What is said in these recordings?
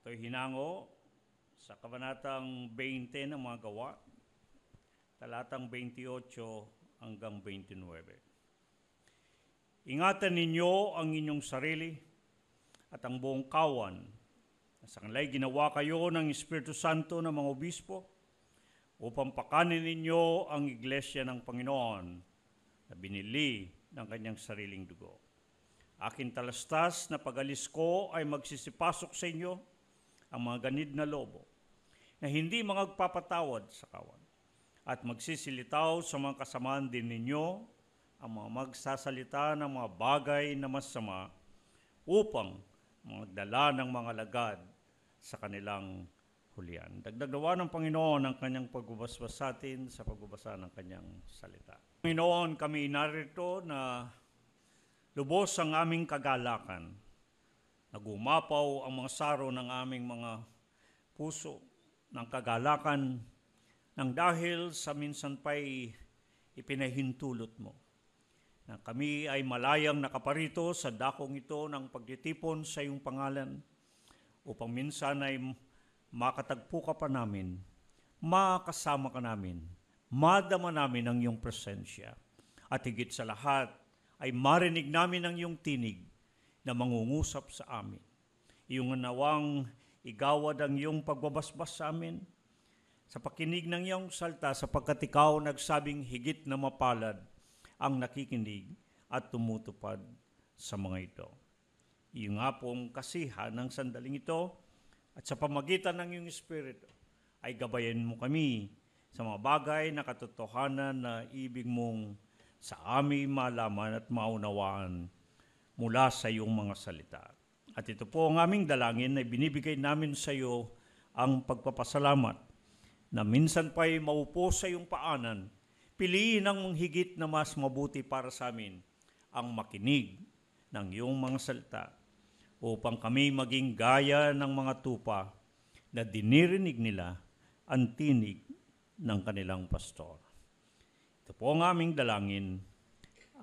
Ito'y hinango sa kabanatang 20 ng mga gawa, talatang 28 hanggang 29. Ingatan ninyo ang inyong sarili at ang buong kawan. Sa kanila'y ginawa kayo ng Espiritu Santo ng mga obispo upang pakanin ninyo ang iglesia ng Panginoon na binili ng kanyang sariling dugo. Aking talastas na pag-alis ko ay magsisipasok sa inyo ang mga ganid na lobo na hindi magpapatawad sa kawan at magsisilitaw sa mga kasamaan din ninyo ang mga magsasalita ng mga bagay na masama upang magdala ng mga lagad sa kanilang hulihan. Dagdag nawa ng Panginoon ang kanyang pagbabasbas sa atin sa pagbabasa ng kanyang salita. Panginoon, kami narito na lubos ang aming kagalakan. Nagumapaw ang mga saro ng aming mga puso ng kagalakan nang dahil sa minsan pa'y ipinahintulot mo na kami ay malayang nakaparito sa dakong ito ng pagtitipon sa iyong pangalan upang minsan ay makatagpo ka pa namin, makasama ka namin, madama namin ang iyong presensya at higit sa lahat ay marinig namin ang iyong tinig na mangungusap sa amin. Iyong nawang igawad ang iyong pagbabasbas sa amin sa pakinig ng iyong salta sapagkat ikaw nagsabing higit na mapalad ang nakikinig at tumutupad sa mga ito. Iyong nga pong kasihan ng sandaling ito at sa pamagitan ng iyong Espiritu ay gabayan mo kami sa mga bagay na katotohanan na ibig mong sa aming malaman at maunawaan mula sa iyong mga salita. At ito po ang aming dalangin na binibigay namin sa iyo ang pagpapasalamat na minsan pa'y maupo sa iyong paanan. Piliin ang higit na mas mabuti para sa amin ang makinig ng iyong mga salita upang kami maging gaya ng mga tupa na dinirinig nila ang tinig ng kanilang pastor. Ito po ang aming dalangin.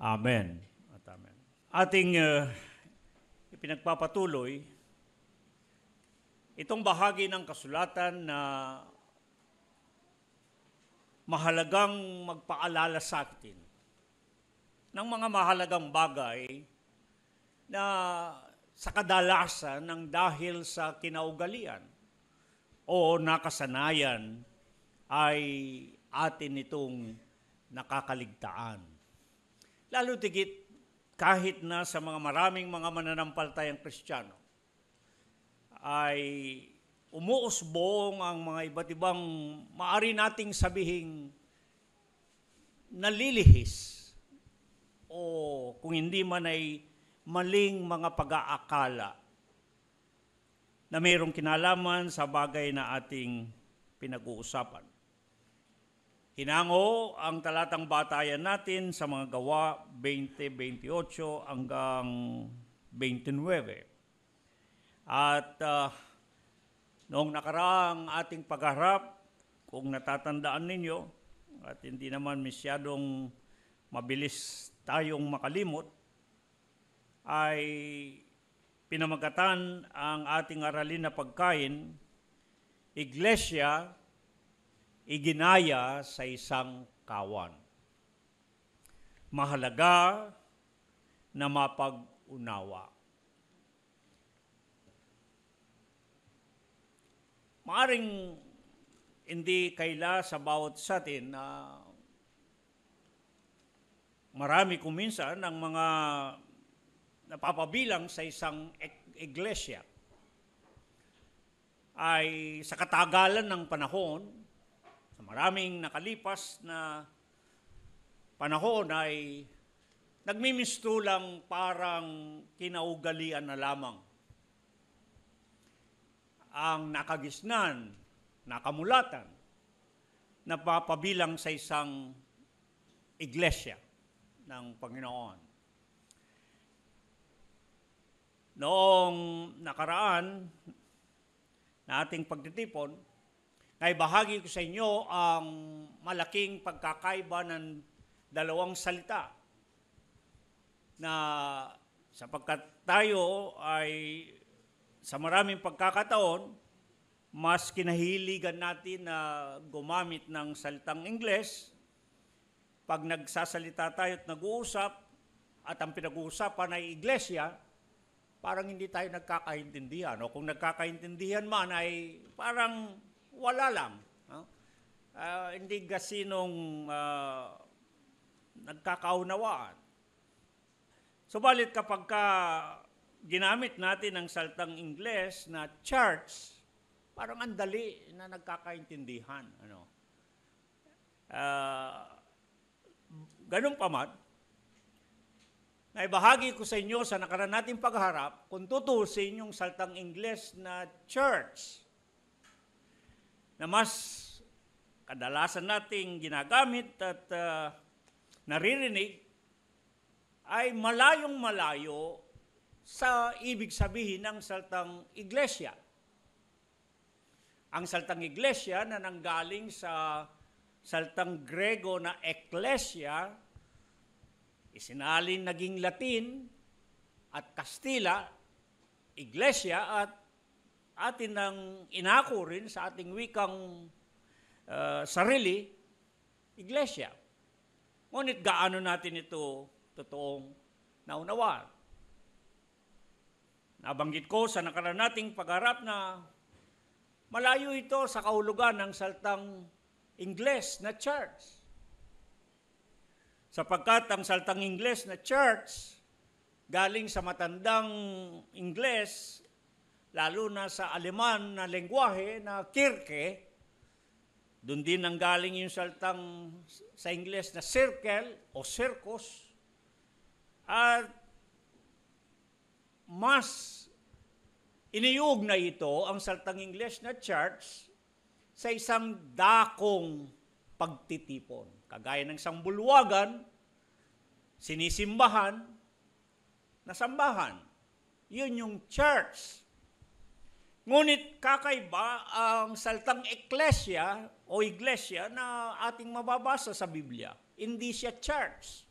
Amen at amen. Ating ipinagpapatuloy itong bahagi ng kasulatan na mahalagang magpaalala sa atin ng mga mahalagang bagay na sa kadalasan ng dahil sa kinaugalian o nakasanayan ay atin itong nakakaligtaan. Lalo tigit kahit na sa mga maraming mga mananampalatayang Kristiyano ay umuusbong ang mga iba't ibang maaari nating sabihing nalilihis o kung hindi man ay maling mga pag-aakala na mayroong kinalaman sa bagay na ating pinag-uusapan. Hinango ang talatang batayan natin sa mga gawa 20-28 hanggang 29. At noong nakaraang ating pagharap, kung natatandaan ninyo, at hindi naman masyadong mabilis tayong makalimot, ay pinamagatan ang ating aralin na pagkain, iglesia, iginaya sa isang kawan. Mahalaga na mapag-unawa. Maaring hindi kaila sa bawat sa atin na marami kung minsan ang mga napapabilang sa isang iglesia ay sa katagalan ng panahon, sa maraming nakalipas na panahon ay nagmimistulang parang kinaugalian na lamang ang nakagisnan, nakamulatan, na papabilang sa isang iglesia ng Panginoon. Noong nakaraan na ating pagtitipon, ay bahagi ko sa inyo ang malaking pagkakaiba ng dalawang salita na sapagkat tayo ay sa maraming pagkakataon, mas kinahiligan natin na gumamit ng salitang Ingles pag nagsasalita tayo at nag-uusap at ang pinag-uusapan ay iglesia, parang hindi tayo nagkakaintindihan. O kung nagkakaintindihan man ay parang wala lang. Hindi gasinong nagkakaunawaan. Subalit kapag ginamit natin ang salitang Ingles na church, parang andali na nagkakaintindihan. Ganun pa man, naibahagi ko sa inyo sa nakaraan nating pagharap, kung tutusin yung salitang Ingles na church, na mas kadalasan nating ginagamit at naririnig, ay malayong-malayo sa ibig sabihin ng salitang iglesia. Ang salitang iglesia na nanggaling sa salitang Grego na ekklesia, isinalin naging Latin at Kastila, iglesia, at atin nang inako rin sa ating wikang sarili, iglesia. Ngunit gaano natin ito totoong naunawaan? Nabanggit ko sa nakaraan nating pagharap na malayo ito sa kahulugan ng salitang Ingles na church. Sapagkat ang salitang Ingles na church galing sa matandang Ingles, lalo na sa Aleman na lengguwahe na Kirche, doon din ang galing yung salitang sa Ingles na circle o circus, at mas iniyog na ito ang salitang Ingles na church sa isang dakong pagtitipon. Kagaya ng isang bulwagan, sinisimbahan, na sambahan. Yun yung church. Ngunit kakaiba ang salitang ekklesia o iglesia na ating mababasa sa Biblia. Hindi siya church,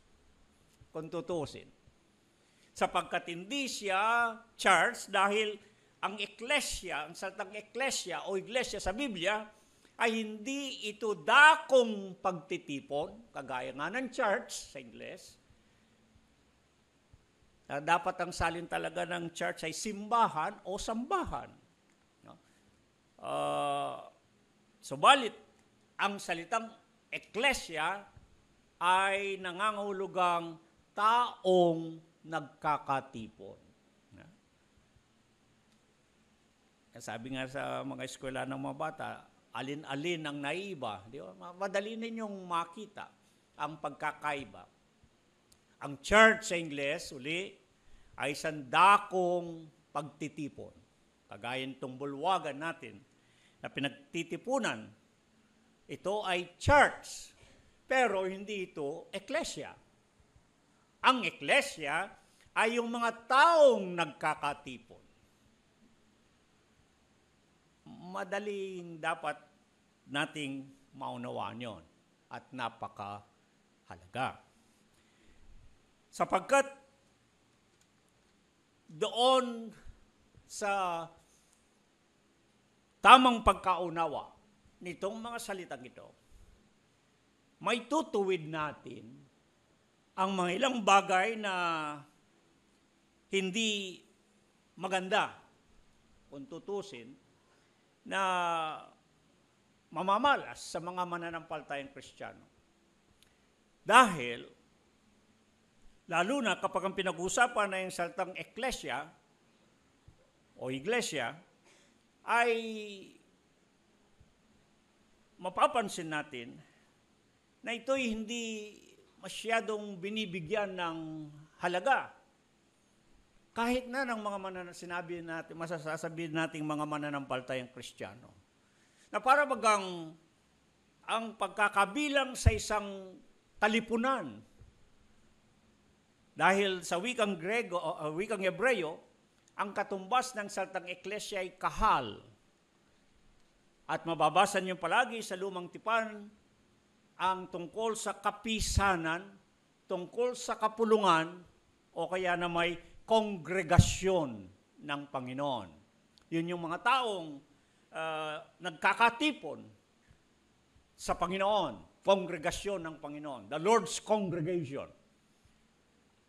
kung tutusin. Sapagkat hindi siya church dahil ang ekklesia, ang salitang ekklesia o iglesia sa Biblia ay hindi ito dakong pagtitipon, kagaya nga ng church sa Ingles. Dapat ang salin talaga ng church ay simbahan o sambahan. Subalit, ang salitang ekklesia ay nangangahulugang taong nagkakatipon. Sabi nga sa mga eskwela ng mga bata, alin-alin ang naiba. Di ba? Madali ninyong makita ang pagkakaiba. Ang church sa Ingles, uli, ay isang dakong pagtitipon. Kagaya nitong bulwagan natin na pinagtitipunan, ito ay church, pero hindi ito ekklesia. Ang ekklesia ay yung mga taong nagkakatipon. Madaling dapat nating maunawaan yon at napakahalaga. Sapagkat doon sa tamang pagkaunawa nitong mga salitang ito, may tutuwid natin ang mga ilang bagay na hindi maganda kung tutusin na mamamalas sa mga mananampalatayang Kristiyano. Dahil, lalo na kapag ang pinag-uusapan na yung salitang ekklesia o iglesia, ay mapapansin natin na ito'y hindi masyadong binibigyan ng halaga. Kahit na ng mga masasabi nating mga mananampalatayang Kristiyano. Na para bagang ang pagkakabilang sa isang talipunan. Dahil sa wikang Grego o wikang Hebreo, ang katumbas ng salitang ekklesia ay kahal. At mababasa niyo palagi sa Lumang Tipan ang tungkol sa kapisanan, tungkol sa kapulungan, o kaya na may kongregasyon ng Panginoon. Yun yung mga taong nagkakatipon sa Panginoon, kongregasyon ng Panginoon, the Lord's congregation.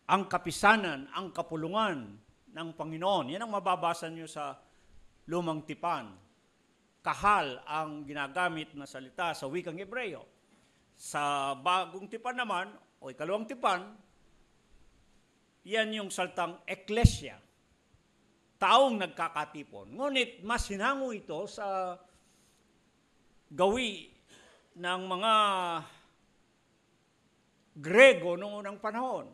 Ang kapisanan, ang kapulungan ng Panginoon. Yan ang mababasa niyo sa Lumang Tipan. Kahal ang ginagamit na salita sa wikang Hebreo. Sa Bagong Tipan naman, o Ikalawang Tipan, yan yung saltang eklesia. Taong nagkakatipon. Ngunit mas hinango ito sa gawi ng mga Grego noong unang panahon,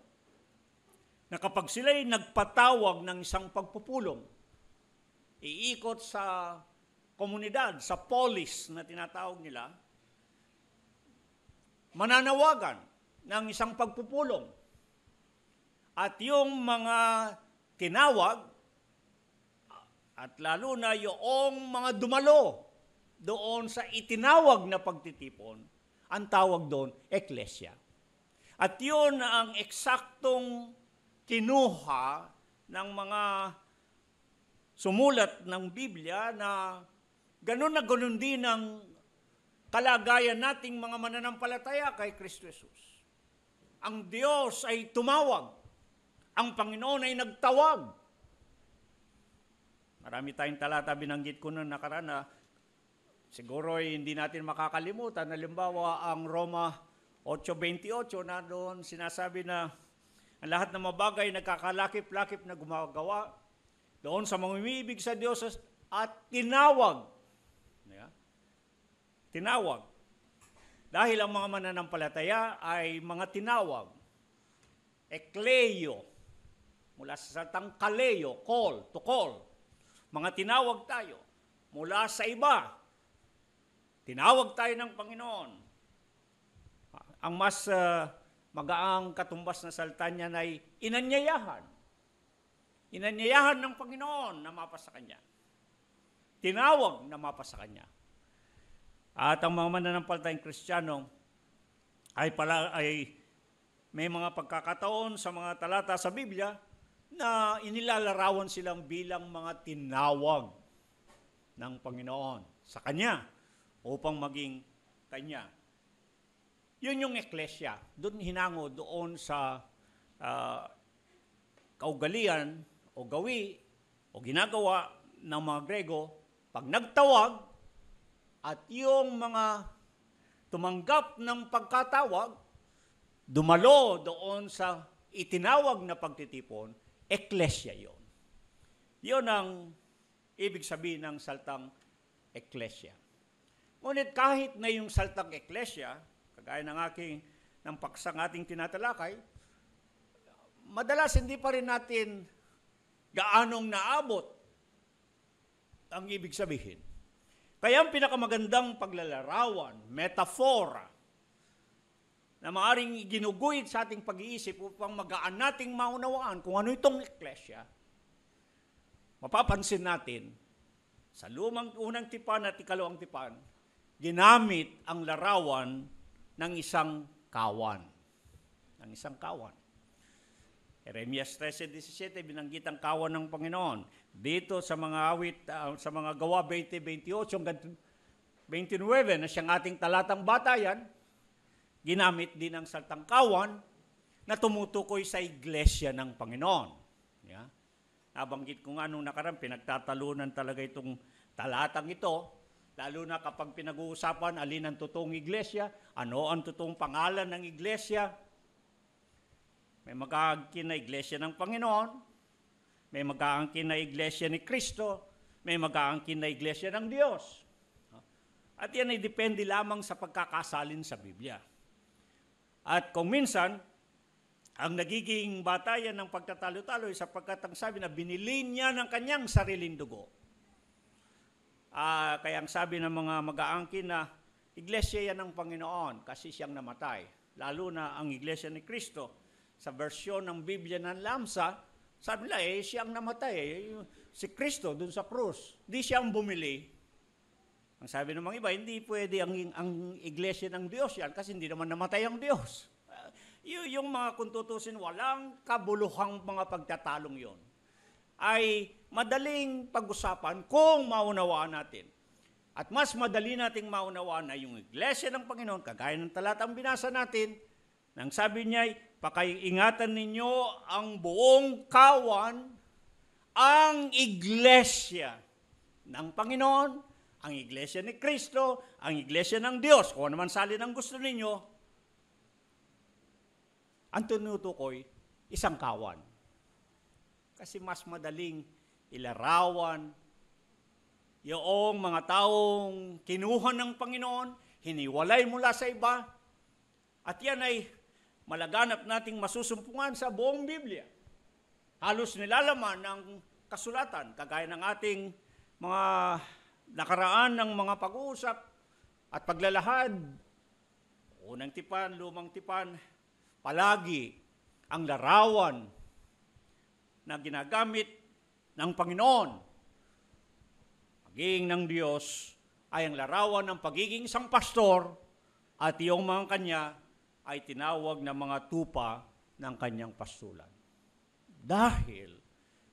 na kapag sila'y nagpatawag ng isang pagpupulong, iikot sa komunidad, sa polis na tinatawag nila, mananawagan ng isang pagpupulong. At yung mga tinawag, at lalo na yung mga dumalo doon sa itinawag na pagtitipon, ang tawag doon, eklesia. At yun ang eksaktong kinuha ng mga sumulat ng Biblia na ganun din ang kalagayan nating mga mananampalataya kay Kristo Jesus. Ang Diyos ay tumawag. Ang Panginoon ay nagtawag. Marami tayong talata binanggit ko noong nakaraan na siguro hindi natin makakalimutan. Halimbawa, ang Roma 8:28 na doon sinasabi na ang lahat ng mabagay nagkakalakip-lakip na gumagawa doon sa mga umiibig sa Diyos at tinawag. Tinawag. Dahil ang mga mananampalataya ay mga tinawag. Ekleyo. Mula sa salitang kaleo, call, to call. Mga tinawag tayo mula sa iba. Tinawag tayo ng Panginoon. Ang mas magaang katumbas na salita niya ay inanyayahan. Inanyayahan ng Panginoon na mapa sa Kanya. Tinawag na mapa sa Kanya. At ang mga mananampalatayang Kristiyano ay may mga pagkakataon sa mga talata sa Biblia na inilalarawan silang bilang mga tinawag ng Panginoon sa Kanya upang maging Kanya. Yun yung eklesia. Doon hinango doon sa kaugalian o gawi o ginagawa ng mga Grego pag nagtawag at yung mga tumanggap ng pagkatawag, dumalo doon sa itinawag na pagtitipon, eklesia yon. Yon ang ibig sabihin ng saltang eklesia. Ngunit kahit na yung saltang eklesia, kagaya ng paksang ating tinatalakay, madalas hindi pa rin natin gaanong naabot ang ibig sabihin. Kaya ang pinakamagandang paglalarawan, metafora, na maaaring ginuguhit sa ating pag-iisip upang magaan nating maunawaan kung ano itong eklesia, mapapansin natin sa unang tipan at ikalawang tipan, ginamit ang larawan ng isang kawan. Ng isang kawan. Jeremias 13:17, binanggit ang kawan ng Panginoon. Dito sa mga awit, sa mga gawa 20:28 hanggang 29, na siyang ating talatang batayan, ginamit din ang saltang kawan na tumutukoy sa iglesia ng Panginoon. Yeah? Nabanggit ko nga nung nakaraan, pinagtatalunan talaga itong talatang ito, lalo na kapag pinag-uusapan alin ang totoong iglesia, ano ang totoong pangalan ng iglesia. May mag-aangkin na iglesia ng Panginoon, may mag-aangkin na iglesia ni Kristo, may mag-aangkin na iglesia ng Diyos. At yan ay depende lamang sa pagkakasalin sa Biblia. At kung minsan, ang nagiging batayan ng pagtatalo-talo ay sapagkat ang sabi na binili niya ng kanyang sariling dugo. Kaya ang sabi ng mga mag-aangkin na iglesia yan ng Panginoon kasi siyang namatay. Lalo na ang iglesia ni Kristo. Sa versyon ng Biblia ng Lamsa, sabi nila, siyang namatay. Si Kristo dun sa krus. Di siya ang bumili. Ang sabi ng mga iba, hindi pwede ang iglesia ng Diyos yan kasi hindi naman namatay ang Diyos. Yung mga kung tutusin, walang kabuluhang mga pagtatalong yon. ay madaling pag-usapan kung maunawaan natin. At mas madali nating maunawaan na yung iglesia ng Panginoon, kagaya ng talatang binasa natin, nang sabi niya, pakaiingatan ninyo ang buong kawan, ang iglesia ng Panginoon, ang iglesia ni Kristo, ang iglesia ng Diyos, kung ano man salin ang gusto ninyo, ang tinutukoy, isang kawan. Kasi mas madaling ilarawan yung mga taong kinuha ng Panginoon, hiniwalay mula sa iba, at yan ay malaganap nating masusumpungan sa buong Biblia. Halos nilalaman ng kasulatan, kagaya ng ating mga nakaraan ng mga pag-uusap at paglalahad. Unang tipan, lumang tipan, palagi ang larawan na ginagamit ng Panginoon, maging ng Diyos, ay ang larawan ng pagiging isang pastor at yung mga kanya ay tinawag na mga tupa ng kanyang pastulan. Dahil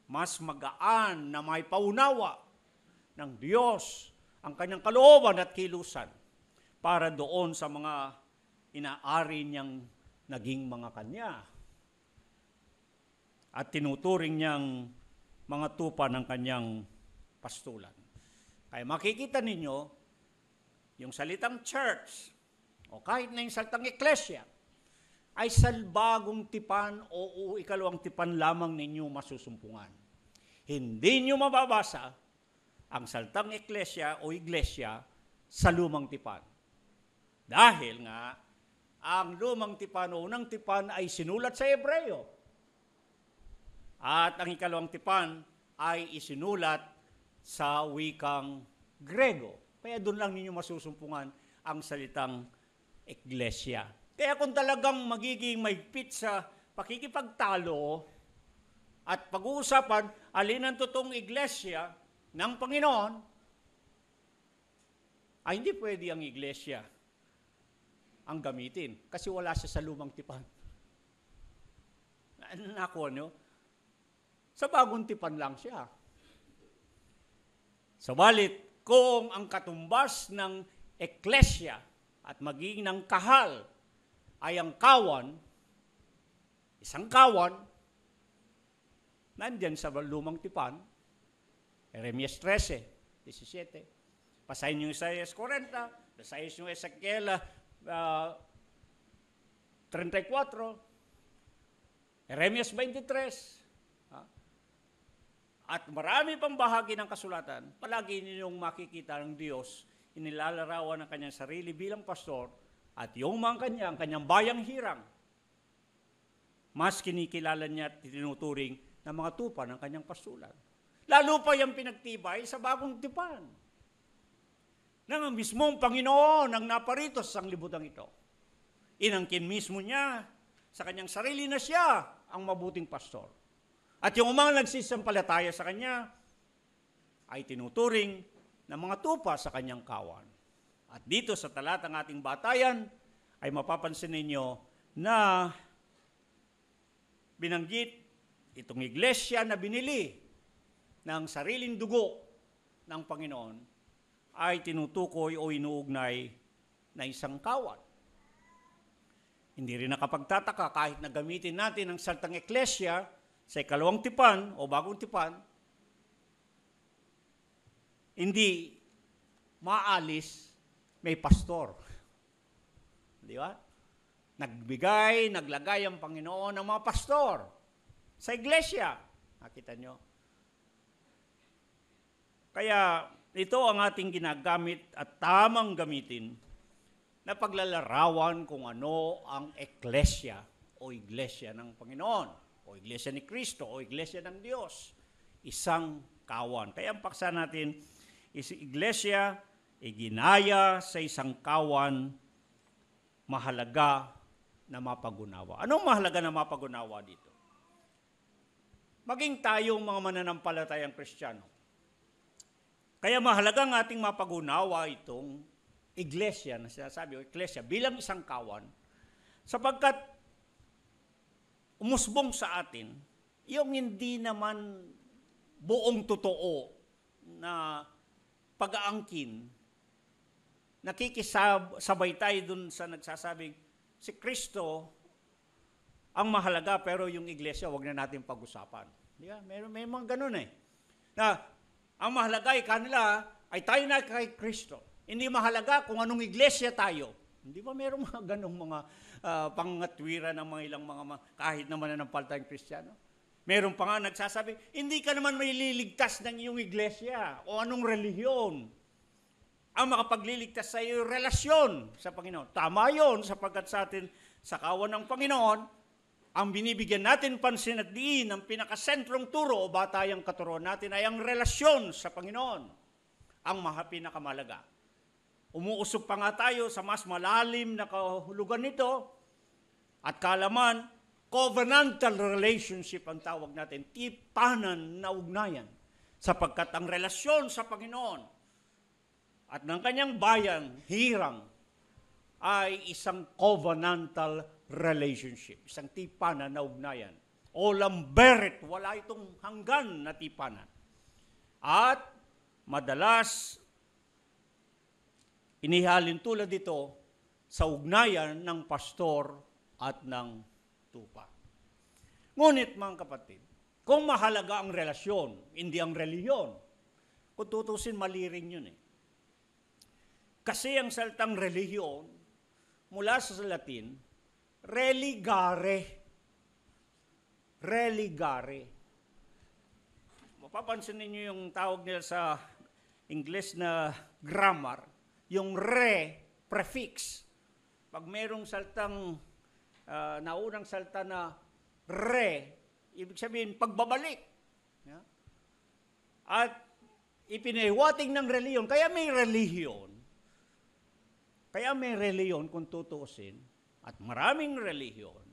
mas magaan na may paunawa ng Diyos ang kanyang kalooban at kilusan para doon sa mga inaari niyang naging mga kanya at tinuturing niyang mga tupa ng kanyang pastulan. Kaya makikita ninyo yung salitang church o kahit na yung salitang eklesia ay sa bagong tipan o ikalawang tipan lamang ninyo masusumpungan. Hindi nyo mababasa ang salitang eklesia o iglesia sa lumang tipan. Dahil nga, ang lumang tipan o unang tipan ay sinulat sa Hebreo. At ang ikalawang tipan ay isinulat sa wikang Grego. Kaya doon lang ninyo masusumpungan ang salitang iglesia. Kaya kung talagang magiging mahigpit sa pakikipagtalo at pag-uusapan alin ang totoong iglesia ng Panginoon, ay hindi pwede ang iglesia ang gamitin kasi wala siya sa lumang tipan. Nakuha nyo? Sa bagong tipan lang siya. Sabalit, kung ang katumbas ng eklesia at magiging ng kahal ay ang kawan, isang kawan, nandyan sa lumang tipan, Jeremias 13:17. Basahin nyo Isaias 40, basahin nyo Ezekiel 34, Jeremias 23, at marami pang bahagi ng kasulatan, palagi ninyong makikita ng Diyos, inilalarawan ng kanyang sarili bilang pastor, at yung mga kanya, ang kanyang bayang hirang, mas kinikilala niya at tinuturing ng mga tupa ng kanyang pastulan. Lalo pa yung pinagtibay sa bagong tipan. Nang ang mismong Panginoon ang naparito sa sanglibutan ito. Inangkin mismo niya sa kanyang sarili na siya ang mabuting pastor. At yung mga nagsisampalataya sa kanya ay tinuturing ng mga tupa sa kanyang kawan. At dito sa talatang ating batayan ay mapapansin ninyo na binanggit itong iglesia na binili ng sariling dugo ng Panginoon ay tinutukoy o inuugnay na isang kawan. Hindi rin nakapagtataka kahit na gamitin natin ang salitang eklesia sa ikalawang tipan o bagong tipan, hindi maalis may pastor. Di ba? Naglagay ang Panginoon ng mga pastor sa iglesia. Nakita nyo? Kaya ito ang ating ginagamit at tamang gamitin na paglalarawan kung ano ang eklesia o iglesia ng Panginoon o iglesia ni Kristo o iglesia ng Diyos. Isang kawan. Kaya ang paksa natin is iglesia, iginaya sa isang kawan, mahalaga na mapagunawa. Anong mahalaga na mapagunawa dito? Maging tayong mga mananampalatayang Kristiyano. Kaya mahalaga ang ating mapagunawa itong iglesia na sinasabi o iglesia bilang isang kawan sapagkat umusbong sa atin yung hindi naman buong totoo na pag-aangkin, nakikisabay tayo dun sa nagsasabing, si Kristo ang mahalaga pero yung iglesia wag na natin pag-usapan. Diba? May mga ganun eh. Na ang mahalaga ay kanila ay tayo na kay Kristo. Hindi mahalaga kung anong iglesia tayo. Hindi ba mayroong mga ganong mga pangatwiran ng mga ilang mga kahit naman na ng paltang Kristiyano? Meron pa nga nagsasabi, hindi ka naman may liligtas ng iyong iglesia o anong relihiyon. Ang makapagliligtas sa iyo relasyon sa Panginoon. Tama yun sapagkat sa atin sa kawan ng Panginoon, ang binibigyan natin pansin at diin, ang pinakasentrong turo o batayang katuruan natin ay ang relasyon sa Panginoon. Ang pinakamalaga. Umuusog pa nga tayo sa mas malalim na kahulugan nito at kaalaman, covenantal relationship ang tawag natin, tipanan na ugnayan. Sapagkat ang relasyon sa Panginoon at ng kanyang bayan, hirang, ay isang covenantal relationship, isang tipanan na ugnayan. Walang berit, wala itong hanggan na tipanan. At madalas, inihalin tulad dito sa ugnayan ng pastor at ng tupa. Ngunit mga kapatid, kung mahalaga ang relasyon, hindi ang reliyon, kung tutusin, mali rin yun eh. Kasi ang salitang reliyon, mula sa Latin, religare. Religare. Mapapansin ninyo yung tawag nila sa English na grammar, yung re, prefix. Pag mayroong salitang, naunang salita na re, ibig sabihin, pagbabalik. Yeah? At ipinahiwatig ng reliyon, kaya may reliyon kung tutuusin, at maraming reliyon,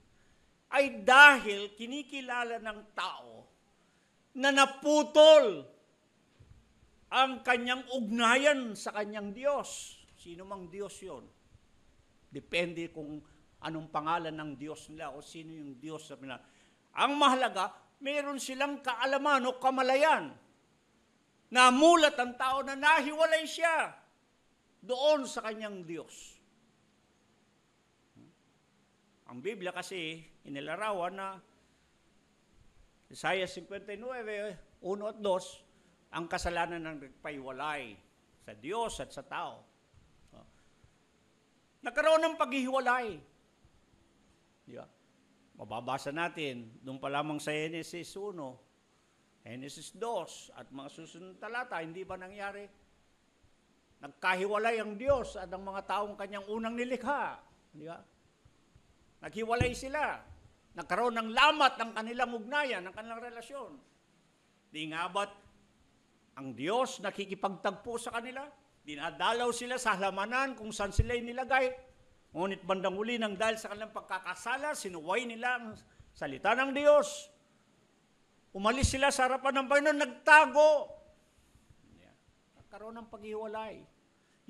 ay dahil kinikilala ng tao na naputol ang kanyang ugnayan sa kanyang Diyos. Sino mang Diyos yon? Depende kung anong pangalan ng Diyos nila o sino yung Diyos sa pinag. Ang mahalaga, meron silang kaalaman o kamalayan na mulat ang tao na nahiwalay siya doon sa kanyang Diyos. Ang Biblia kasi inilarawan na Isaiah 59, 1 at 2, ang kasalanan ng nagpaiwalay sa Diyos at sa tao. Nagkaroon ng paghihiwalay. Diba? Mababasa natin, doon pa lamang sa Genesis 1, Genesis 2, at mga susunod talata, hindi ba nangyari? Nagkahiwalay ang Diyos at ang mga taong kanyang unang nilikha. Diba? Naghiwalay sila. Nagkaroon ng lamat ng kanilang ugnayan, ng kanilang relasyon. Di nga ba't ang Diyos nakikipagtagpo sa kanila? Dinadalaw sila sa halamanan kung saan sila nilagay. Ngunit bandang huli nang dahil sa kanilang pagkakasala, sinuway nila ang salita ng Diyos. Umalis sila sa harapan ng Panginoon, nagtago. Nagkaroon ng paghiwalay.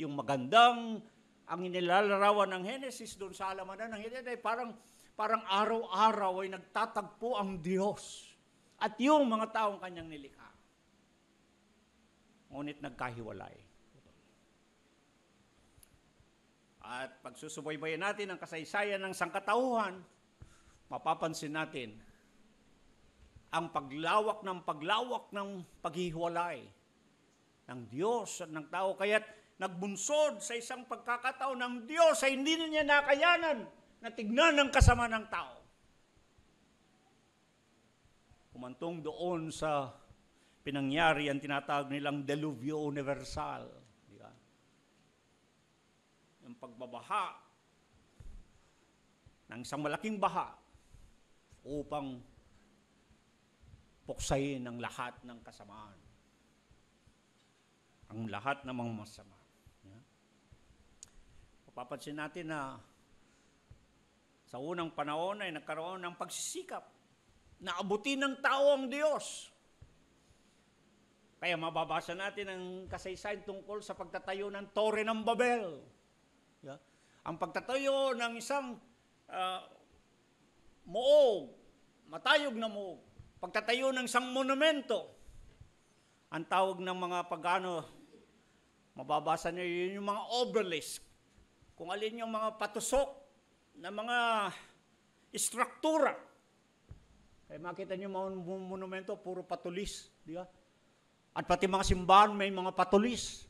Yung magandang, ang inilalarawan ng Genesis doon sa halamanan ng Eden ay parang araw-araw ay nagtatagpo ang Diyos at yung mga taong kanyang nilikha. Ngunit nagkahiwalay. At pag susubaybayan natin ang kasaysayan ng sangkatauhan, mapapansin natin ang paglawak ng paghihiwalay ng Diyos at ng tao. Kaya't nagbunsod sa isang pagkakataon ng Diyos ay hindi na niya nakayanan na tignan ng kasama ng tao. Kumantong doon sa pinangyari ang tinatawag nilang Deluvio Universal. Diba? Yung pagbabaha ng isang malaking baha upang puksayin ang lahat ng kasamaan. Ang lahat ng mga masama. Mapapansin natin na sa unang panahon ay nagkaroon ng pagsisikap na abutin ng tao ang Diyos. Kaya mababasa natin ang kasaysayan tungkol sa pagtatayo ng Tore ng Babel. Yeah? Ang pagtatayo ng isang moog, matayog na moog. Pagtatayo ng isang monumento Ang tawag ng mga pagano, mababasa niyo yun yung mga obelisk. Kung alin yung mga patusok na mga istruktura. Kaya makita niyo mga monumento, puro patulis. Di ba? At pati mga simbahan may mga patulis.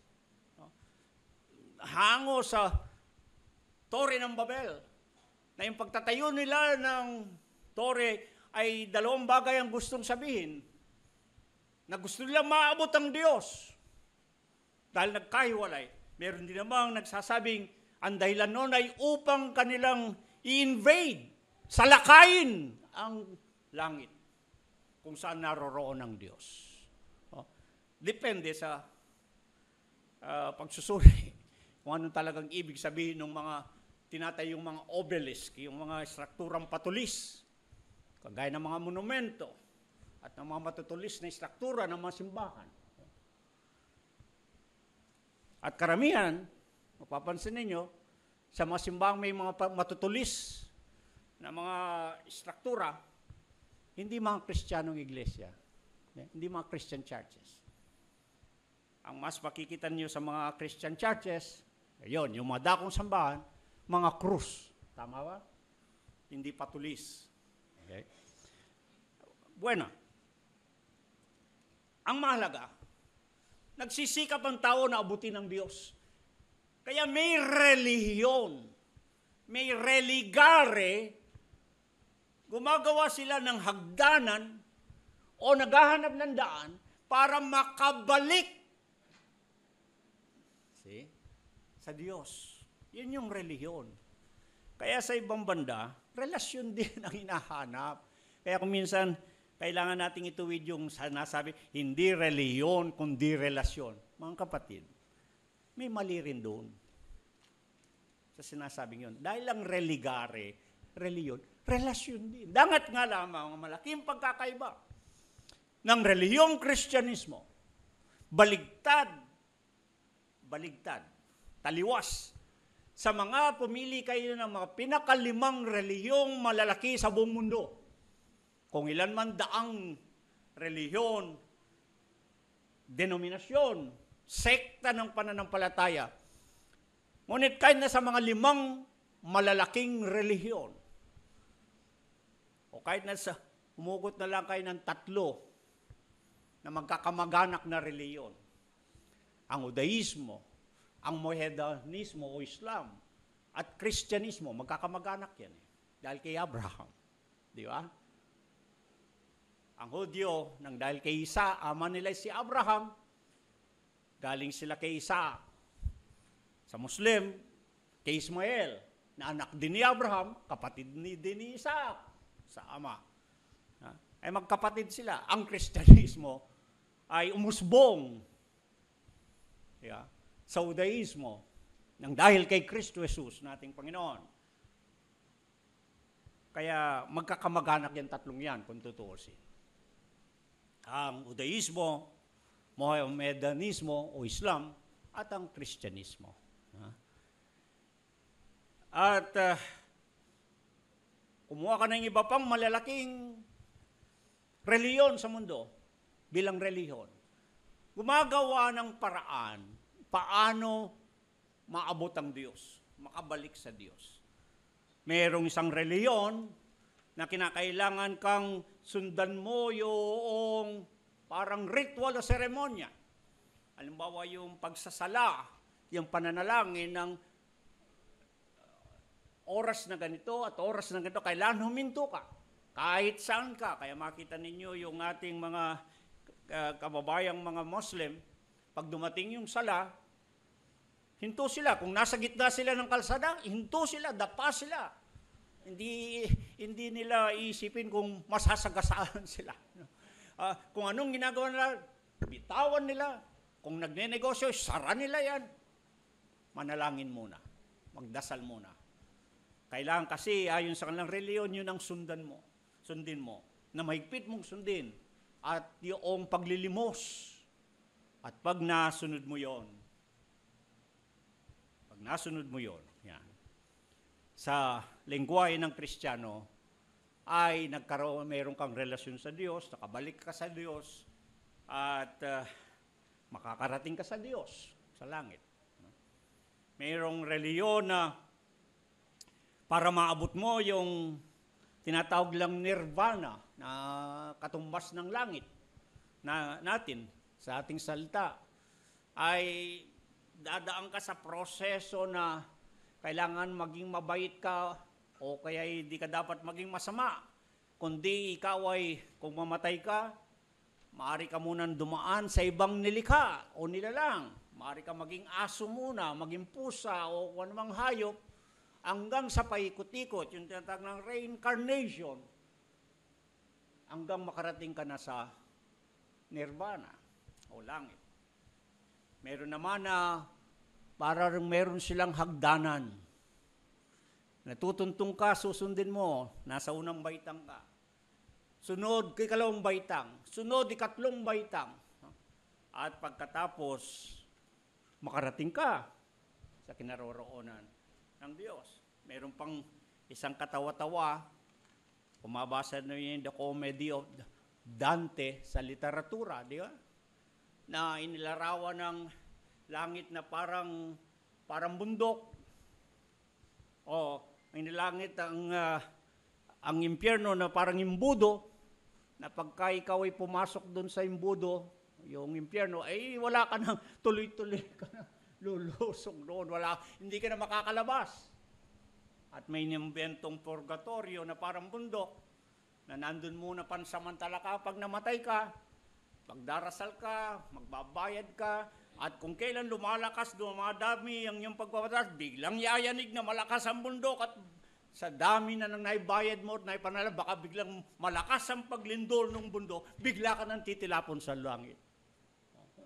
Hango sa Tore ng Babel, na yung pagtatayo nila ng tore ay dalawang bagay ang gustong sabihin. Na gusto nila maabot ang Diyos. Dahil nagkahiwalay. Meron din namang nagsasabing, ang dahilan noon ay upang kanilang i-invade, salakayin ang langit kung saan naroroon ang Diyos. Depende sa pagsusuri kung anong talagang ibig sabihin ng mga tinatayong mga obelisk, yung mga strukturang patulis, kagaya ng mga monumento, at ng mga matutulis na struktura ng mga simbahan. At karamihan, mapapansin ninyo, sa mga simbahan may mga matutulis na mga struktura, hindi mga Kristiyanong iglesia, hindi mga Christian churches. Ang mas makikita niyo sa mga Christian churches, ayun, yung mga dakong sambahan, mga krus. Tama ba? Hindi patulis. Okay? Bueno, ang mahalaga, nagsisikap ang tao na abutin ng Diyos. Kaya may relihiyon, may religare, gumagawa sila ng hagdanan o naghahanap ng daan para makabalik sa Diyos. Yun yung relihiyon. Kaya sa ibang banda, relasyon din ang hinahanap. Kaya kung minsan, kailangan nating ituwid yung nasabi, hindi reliyon, kundi relasyon. Mga kapatid, may mali rin doon sa sinasabing yun. Dahil lang religare, reliyon, relasyon din. Dangat nga lamang ang malaking pagkakaiba ng relihiyong Kristyanismo. Baligtad, taliwas sa mga pumili kayo ng mga pinakalimang relihiyong malalaki sa buong mundo. Kung ilan man daang relihiyon, denominasyon, sekta ng pananampalataya. Ngunit kahit na sa mga limang malalaking relihiyon, o kahit na sa umugot na lang kayo ng 3 na magkakamag-anak na relihiyon, ang Judaismo, ang Mohedanismo o Islam, at Kristyanismo, magkakamag-anak yan. Dahil kay Abraham. Di ba? Ang Hudyo, nang dahil kay Isa, ama nila si Abraham, galing sila kay Isa. Sa Muslim, kay Ismael, na anak din ni Abraham, kapatid din ni Isaac, sa ama. Ay magkapatid sila. Ang Kristyanismo ay umusbong. Yeah. Sa Judaismo, nang dahil kay Kristo Jesus, nating Panginoon. Kaya magkakamag-anak yung 3 yan, kung tutuusin. Ang Judaismo, Mohedanismo o Islam, at ang Kristyanismo. At kumuha ka ng iba pang malalaking reliyon sa mundo bilang reliyon. Gumagawa ng paraan paano maabot ang Diyos, makabalik sa Diyos. Mayroong isang reliyon na kinakailangan kang sundan mo yung parang ritual o seremonya. Halimbawa yung pagsasala, yung pananalangin ng oras na ganito at oras na ganito, kailangan huminto ka. Kahit saan ka. Kaya makita ninyo yung ating mga kababayang mga Muslim, pag dumating yung sala, hinto sila. Kung nasa gitna sila ng kalsada, hinto sila, dapa sila. Hindi nila iisipin kung masasagasaan sila. Kung anong ginagawa nila, bitawan nila. Kung nagnenegosyo, sara nila yan. Manalangin muna. Magdasal muna. Kailangan kasi, ayon sa kanilang reliyon, yun ang sundin mo. Na mahigpit mong sundin. At yung paglilimos. At pag nasunod mo yon, yan. Sa lengguwahe ng Kristiyano, ay meron kang relasyon sa Diyos, nakabalik ka sa Diyos, at makakarating ka sa Diyos, sa langit. Mayroong reliyon na para maabot mo yung tinatawag lang nirvana na katumbas ng langit na natin sa ating salita ay dadaan ka sa proseso na kailangan maging mabait ka o kaya hindi ka dapat maging masama. Kundi ikaw ay kung mamatay ka, maaari ka munang dumaan sa ibang nilikha o nilalang. Maaari ka maging aso muna, maging pusa o kung anumang hayop hanggang sa paikot-ikot, yung tinatawag ng reincarnation, hanggang makarating ka na sa nirvana o langit. Meron naman na parang meron silang hagdanan. Natutuntong ka, susundin mo, nasa unang baitang ka. Sunod, ikalawang baitang. Sunod, ikatlong baitang. At pagkatapos, makarating ka sa kinaroroonan ng Diyos. Meron pang isang katawa-tawa, kumabasa na yun The Comedy of Dante sa literatura, di ba? Na inilarawan ng langit na parang bundok. O inilangit ang impyerno na parang imbudo, na pagka ikaw ay pumasok doon sa imbudo, yung impyerno, ay wala ka nang tuloy-tuloy ka na lulusong doon. Hindi ka na makakalabas. At may nimbentong purgatorio na parang bundok, na nandun muna pansamantala ka pag namatay ka, magdarasal ka, magbabayad ka, at kung kailan lumalakas, dumadami ang iyong pagbabatas, biglang yayanig na malakas ang bundok at sa dami na nang naibayad mo at naipanala, baka biglang malakas ang paglindol ng bundok, bigla ka nang titilapon sa langit.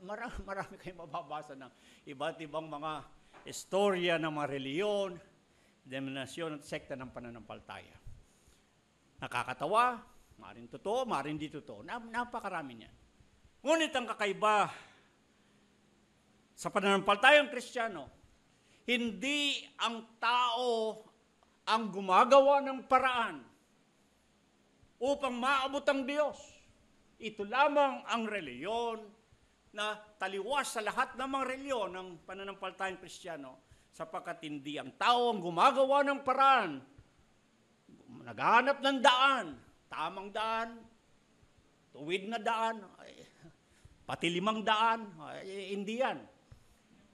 Marami kayong mababasa ng iba't ibang mga istorya ng mga reliyon, denominasyon at sekta ng pananampalataya. Nakakatawa, maaaring totoo, maaaring di totoo. Napakarami niyan. Ngunit ang kakaiba sa pananampalatayang Kristiyano, hindi ang tao ang gumagawa ng paraan upang maabot ang Diyos. Ito lamang ang reliyon na taliwas sa lahat ng mga reliyon ng pananampalatayang Kristiyano, sapagkat hindi ang tao ang gumagawa ng paraan, naghahanap ng daan, tamang daan, tuwid na daan, pati 5 daan, hindi yan.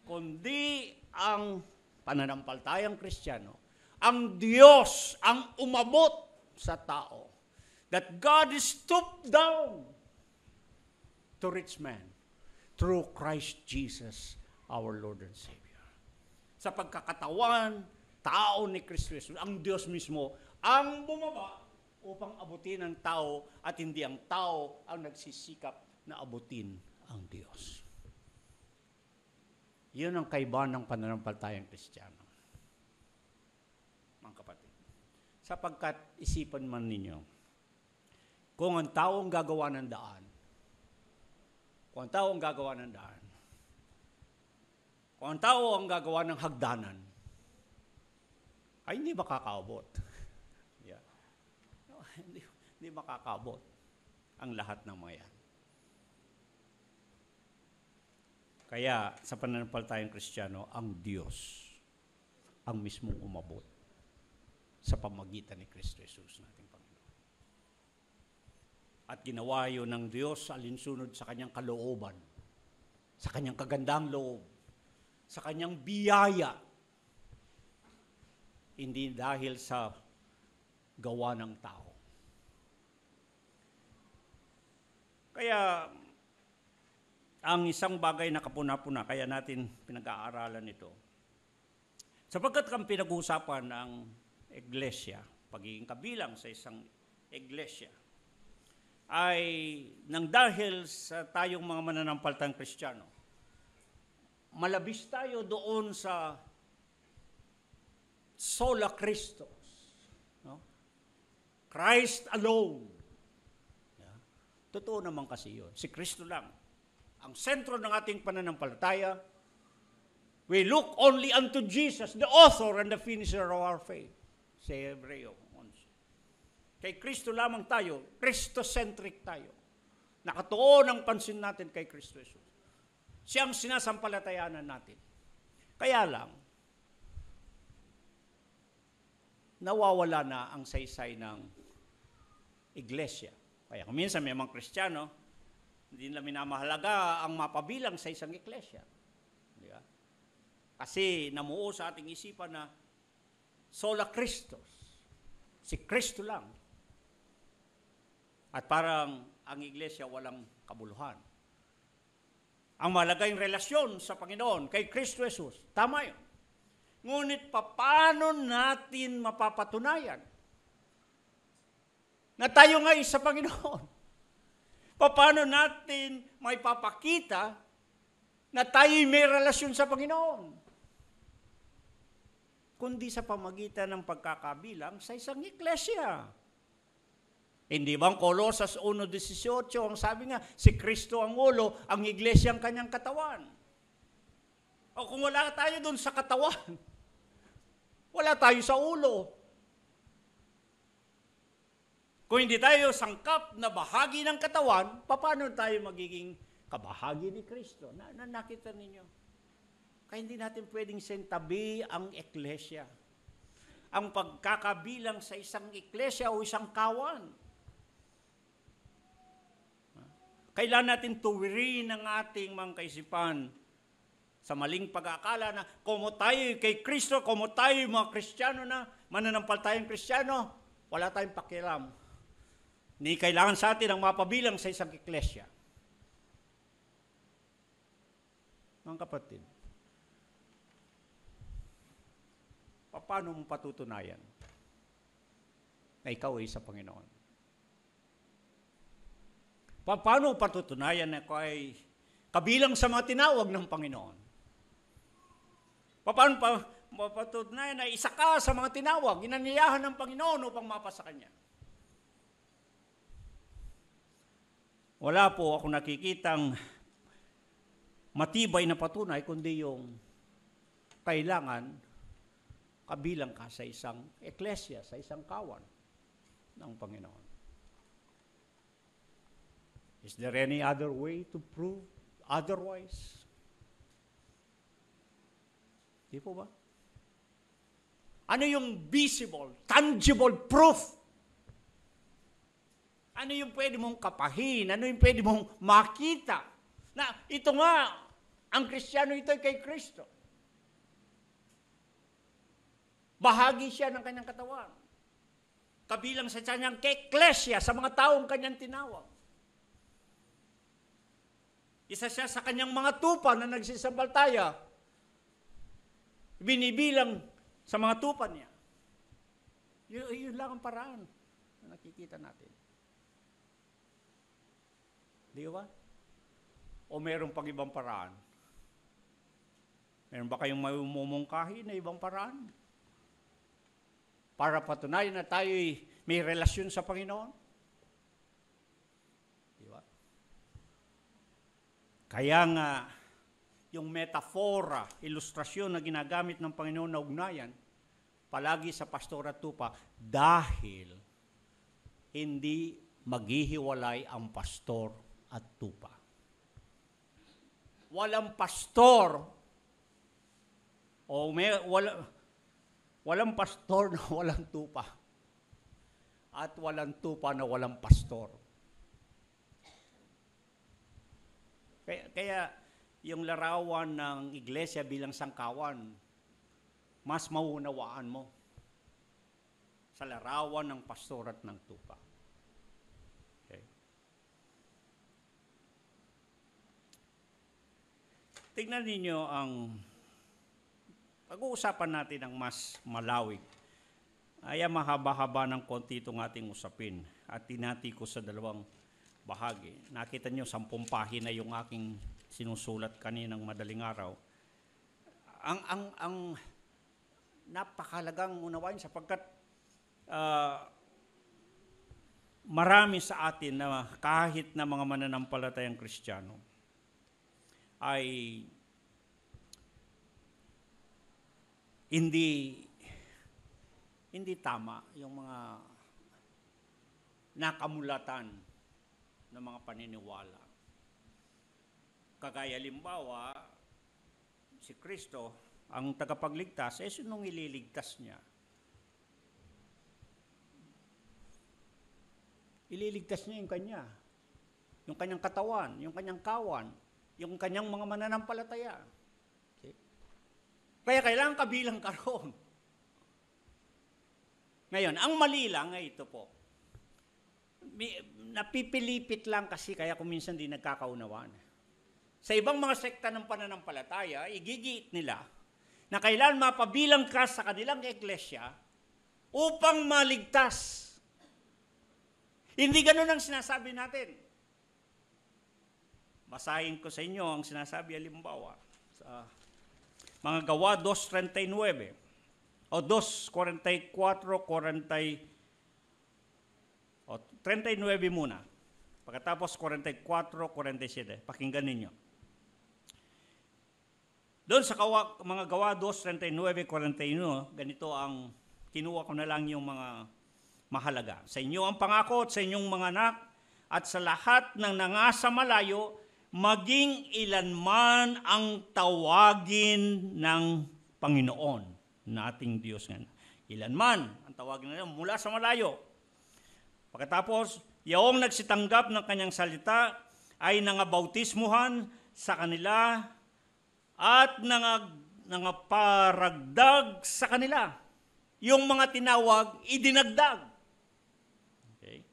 Kundi ang pananampalatayang Kristiyano, ang Diyos ang umabot sa tao. That God is stooped down to reach man through Christ Jesus, our Lord and Savior. Sa pagkakatawan, tao ni Kristo Jesus, ang Diyos mismo, ang bumaba upang abutin ang tao at hindi ang tao ang nagsisikap na abutin ang Diyos. Yun ang kaibahan ng pananampalatayang Kristiyano. Mga kapatid, sapagkat isipan man ninyo, kung ang tao ang gagawa ng daan, kung ang tao ang gagawa ng daan, kung ang tao ang gagawa ng hagdanan, ay hindi makakaabot. Yeah. No, hindi makakaabot ang lahat ng mga yan. Kaya sa pananampalatayang Kristiyano, ang Diyos ang mismong umabot sa pamagitan ni Kristo Jesus nating Panginoon. At ginawa yun ng Diyos alinsunod sa kanyang kalooban, sa kanyang kagandang loob, sa kanyang biyaya, hindi dahil sa gawa ng tao. Kaya ang isang bagay na kapuna-puna, kaya natin pinag-aaralan ito. Sapagkat kang pinag-uusapan ng iglesia, pagiging kabilang sa isang iglesia, ay nang dahil sa tayong mga mananampalatayang Kristiyano, malabis tayo doon sa sola Christus. No? Christ alone. Yeah. Totoo naman kasi yun. Si Kristo lang. Ang sentro ng ating pananampalataya, we look only unto Jesus, the author and the finisher of our faith. Sa Hebreo. Kay Kristo lamang tayo, Christocentric tayo. Nakatuon ang pansin natin kay Kristo Jesus. Siyang sinasampalatayanan natin. Kaya lang, nawawala na ang saysay ng iglesia. Kaya kung minsan may mga Kristiyano, hindi nila minamahalaga ang mapabilang sa isang iglesia. Di ba? Kasi namuo sa ating isipan na sola Christus. Si Kristo lang. At parang ang iglesia walang kabuluhan. Ang mahalaga yung relasyon sa Panginoon kay Kristo Jesus. Tama yun. Ngunit paano natin mapapatunayan na tayo nga sa Panginoon? Paano natin may papakita na tayo may relasyon sa Panginoon? Kundi sa pamagitan ng pagkakabilang sa isang iglesia. Hindi bang Colosas 1:18 ang sabi nga, si Kristo ang ulo, ang iglesia ang kanyang katawan. O kung wala tayo doon sa katawan, wala tayo sa ulo. Kung hindi tayo sangkap na bahagi ng katawan, paano tayo magiging kabahagi ni Kristo? Nakita ninyo? Kaya hindi natin pwedeng sentabi ang iglesia. Ang pagkakabilang sa isang iglesia o isang kawan. Kailan natin tuwirin ang ating mga kaisipan sa maling pag-aakala na kumo tayo kay Kristo, kumo tayo mga Kristiyano na, mananampalatayang Kristiyano, wala tayong pakialam. Ni kailangan sa atin ang mapabilang sa isang iglesia. Mga kapatid, paano mo patutunayan na ikaw ay sa Panginoon? Paano patutunayan na ako ay kabilang sa mga tinawag ng Panginoon? Paano patutunayan na isa ka sa mga tinawag, inanyayahan ng Panginoon upang mapasa Kanya? Wala po ako nakikitang matibay na patunay, kundi yung kailangan kabilang ka sa isang eklesia, sa isang kawan ng Panginoon. Is there any other way to prove otherwise? Di po ba? Ano yung visible, tangible proof? Ano yung pwede mong kapahin? Ano yung pwede mong makita? Na ito nga, ang Kristiyano ito ay kay Kristo. Bahagi siya ng kanyang katawan. Kabilang sa kanyang eklesia, sa mga taong kanyang tinawag. Isa siya sa kanyang mga tupa na nagsisambaltaya. Binibilang sa mga tupa niya. Yun lang ang paraan na nakikita natin. Di ba? O meron pang ibang paraan? Meron ba kayong mamumungkahi na ibang paraan? Para patunayan na tayo may relasyon sa Panginoon? Kaya nga, yung metafora, ilustrasyon na ginagamit ng Panginoon na ugnayan, palagi sa pastor at tupa, dahil hindi maghihiwalay ang pastor at tupa. Walang pastor, walang pastor na walang tupa, at walang tupa na walang pastor. Kaya yung larawan ng iglesia bilang sangkawan, mas maunawaan mo sa larawan ng pastor at ng tupa. Okay. Tingnan ninyo ang pag-uusapan natin ang mas malawig. Ay mahaba-haba ng konti itong ating usapin at tinati ko sa dalawang bahagi. Nakita nyo, 10 pahina yung aking sinusulat kaninang madaling araw. Ang napakalagang unawain sapagkat marami sa atin na kahit na mga mananampalatayang Kristiyano ay hindi tama yung mga nakamulatan ng mga paniniwala. Kagaya limbawa, si Kristo, ang tagapagligtas, sinong ililigtas niya? Ililigtas niya yung kanyang katawan, yung kanyang kawan, yung kanyang mga mananampalataya. Okay? Kaya kailangan kabilang ka roon. Ngayon, ang mali lang ay ito po. Napipilipit lang kasi kaya kung minsan di nagkakaunawaan. Sa ibang mga sekta ng pananampalataya, igigiit nila na kailan mapabilang ka sa kanilang iglesia upang maligtas. Hindi ganun ang sinasabi natin. Basahin ko sa inyo ang sinasabi halimbawa sa mga Gawa 2:39 o 2:44, 39 muna. Pagkatapos 44:47, pakinggan ninyo. Doon sa mga Gawa 2:39-41, ganito ang kinuha ko na lang yung mga mahalaga. Sa inyo ang pangako at sa inyong mga anak at sa lahat ng nangasa malayo, maging ilanman ang tawagin ng Panginoon nating Diyos. Ilanman ang tawagin na mula sa malayo. Pagkatapos, yaong nagsitanggap ng kanyang salita ay nangabautismuhan sa kanila at nangaparagdag sa kanila. Yung mga tinawag, idinagdag. Okay?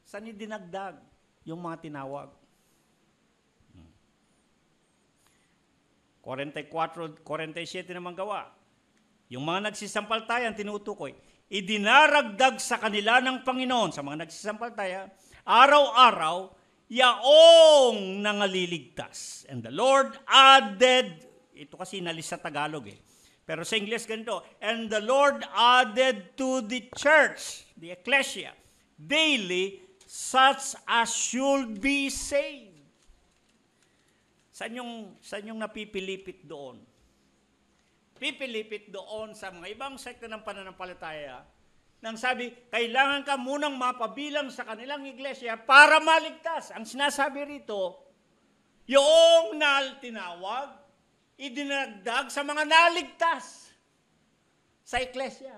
Saan idinagdag? Yung mga tinawag. 44-47 naman Gawa. Yung mga nagsisampaltayan, tinutukoy, idinaragdag sa kanila ng Panginoon, sa mga nagsisampaltaya, araw-araw, yaong nangaliligtas. And the Lord added, ito kasi nalis sa Tagalog pero sa English ganito, and the Lord added to the church, the ecclesia, daily such as should be saved. Saan yung napipilipit doon? Pipilipit doon sa mga ibang sekta ng pananampalataya nang sabi, kailangan ka munang mapabilang sa kanilang iglesia para maligtas. Ang sinasabi rito, yung tinawag, idinagdag sa mga naligtas sa iglesia.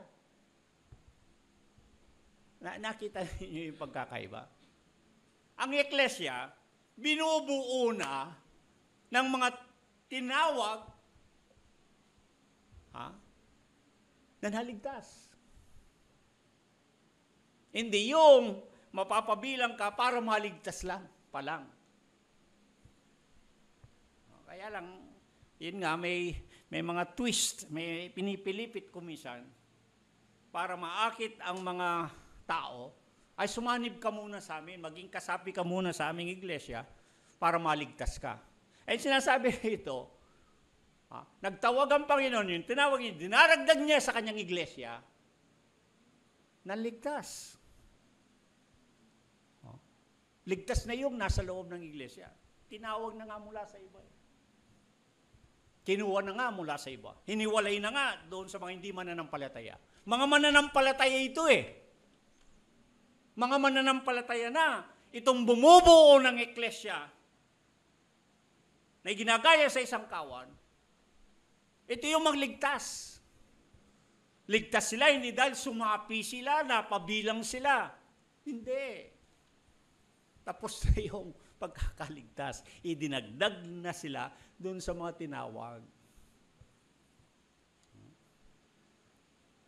Nakita niyo yung pagkakaiba? Ang iglesia, binubuo na ng mga tinawag na naligtas. Hindi yung mapapabilang ka para maligtas lang, pa lang. Kaya lang, yun nga, may mga twist, may pinipilipit kumisan para maakit ang mga tao, ay sumanib ka muna sa amin, maging kasapi ka muna sa aming iglesia para maligtas ka. Ay sinasabi rito, nagtawag ang Panginoon yun, tinawag niya, dinaragdag niya sa kanyang iglesia, naligtas. Ligtas na yung nasa loob ng iglesia. Tinawag na nga mula sa iba. Kinuha na nga mula sa iba. Hiniwalay na nga doon sa mga hindi mananampalataya. Mga mananampalataya ito Mga mananampalataya na itong bumubuo ng iglesia na ginagaya sa isang kawan, ito yung magligtas. Ligtas sila, hindi dahil sumapi sila, napabilang sila. Hindi. Tapos na yung pagkakaligtas. Idinagdag na sila doon sa mga tinawag.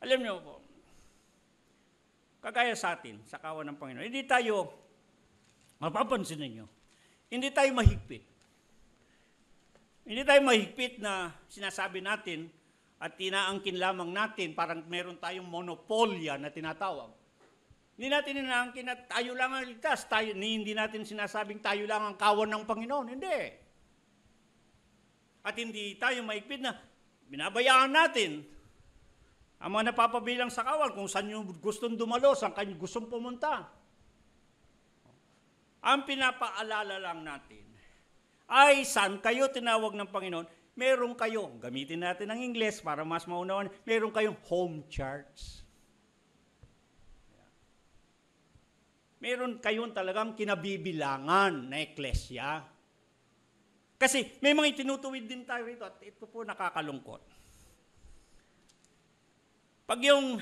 Alam niyo po, kagaya sa atin, sa kawan ng Panginoon, hindi tayo, mapapansin ninyo, hindi tayo mahigpit. Hindi tayo mahigpit na sinasabi natin at inaangkin lamang natin, parang meron tayong monopolya na tinatawag. Hindi natin inaangkin na tayo lang ang ligtas, hindi natin sinasabing tayo lang ang kawan ng Panginoon. Hindi. At hindi tayo mahigpit na binabayaan natin ang mga napapabilang sa kawan kung saan nyo gustong dumalo, saan kayo gustong pumunta. Ang pinapaalala lang natin ay saan kayo tinawag ng Panginoon, meron kayo, gamitin natin ang Ingles para mas maunawan, meron kayong home church. Meron kayong talagang kinabibilangan na eklesya. Kasi may mga itinutuwid din tayo rito at ito po nakakalungkot. Pag yung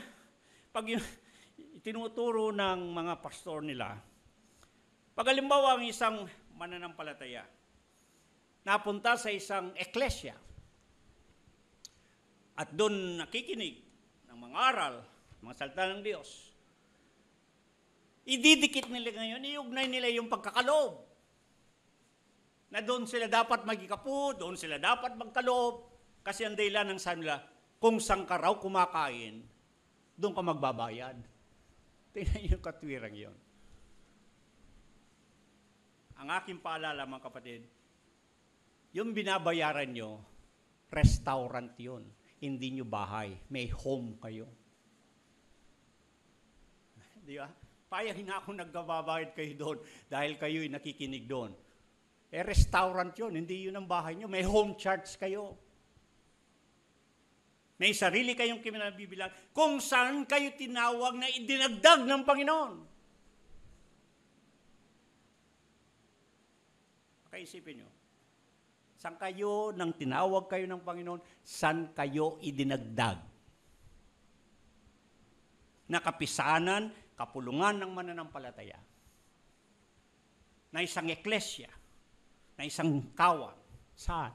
itinuturo ng mga pastor nila, pag halimbawa ang isang mananampalataya, napunta sa isang eklesya, at doon nakikinig ng mga aral, mga salita ng Diyos, ididikit nila ngayon, iugnay nila yung pagkakaloob. Na doon sila dapat magikapu, doon sila dapat magkaloob, kasi ang dahilan ng sabi nila, kung saan ka raw kumakain, doon ka magbabayad. Tingnan yung katwirang yon. Ang aking paalala, mga kapatid, yung binabayaran nyo, restaurant yon, hindi nyo bahay, may home kayo. Di ba? Payahin na ako nagbabayad kayo doon dahil kayo'y nakikinig doon. Restaurant yon, hindi yun ang bahay nyo, may home church kayo. May sarili kayong kinabibilang kung saan kayo tinawag na idinagdag ng Panginoon. Kaisipin nyo, saan kayo nang tinawag kayo ng Panginoon, saan kayo idinagdag? Nakapisanan, kapulungan ng mananampalataya, na isang eklesya, na isang kawan. Saan?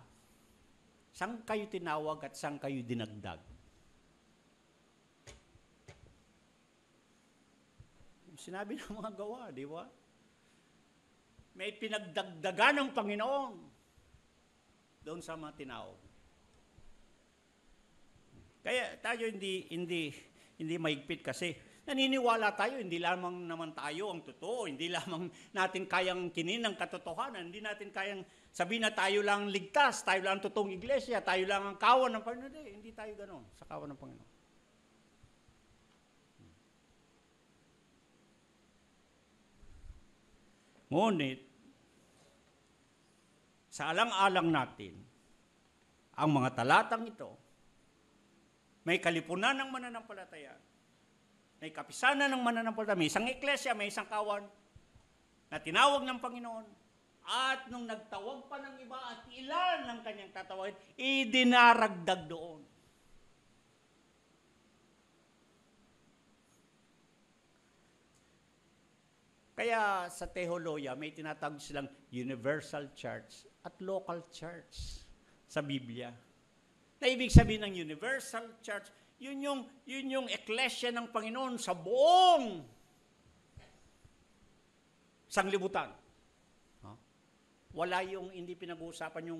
Saan kayo tinawag at saan kayo dinagdag? Sinabi ng mga gawa, di ba? May pinagdagdagan ng Panginoon doon sa mga tinawag. Kaya tayo hindi maigpit kasi naniniwala tayo, hindi lamang naman tayo ang totoo, hindi lamang natin kayang kinin ng katotohanan, hindi natin kayang sabihin na tayo lang ligtas, tayo lang totoong iglesia, tayo lang ang kawan ng Panginoon. Hindi tayo gano'n sa kawan ng Panginoon. Ngunit, sa alang-alang natin, ang mga talatang ito, may kalipunan ng mananampalataya, may kapisanan ng mananampalataya, may isang eklesya, may isang kawan na tinawag ng Panginoon, at nung nagtawag pa ng iba at ilan ng kanyang tatawagin, idinaragdag doon. Kaya sa Teoloya, may tinatawag silang universal church at local church sa Biblia. Na ibig sabihin ng universal church, yun yung eklesya ng Panginoon sa buong sanglibutan. Wala yung hindi pinag-uusapan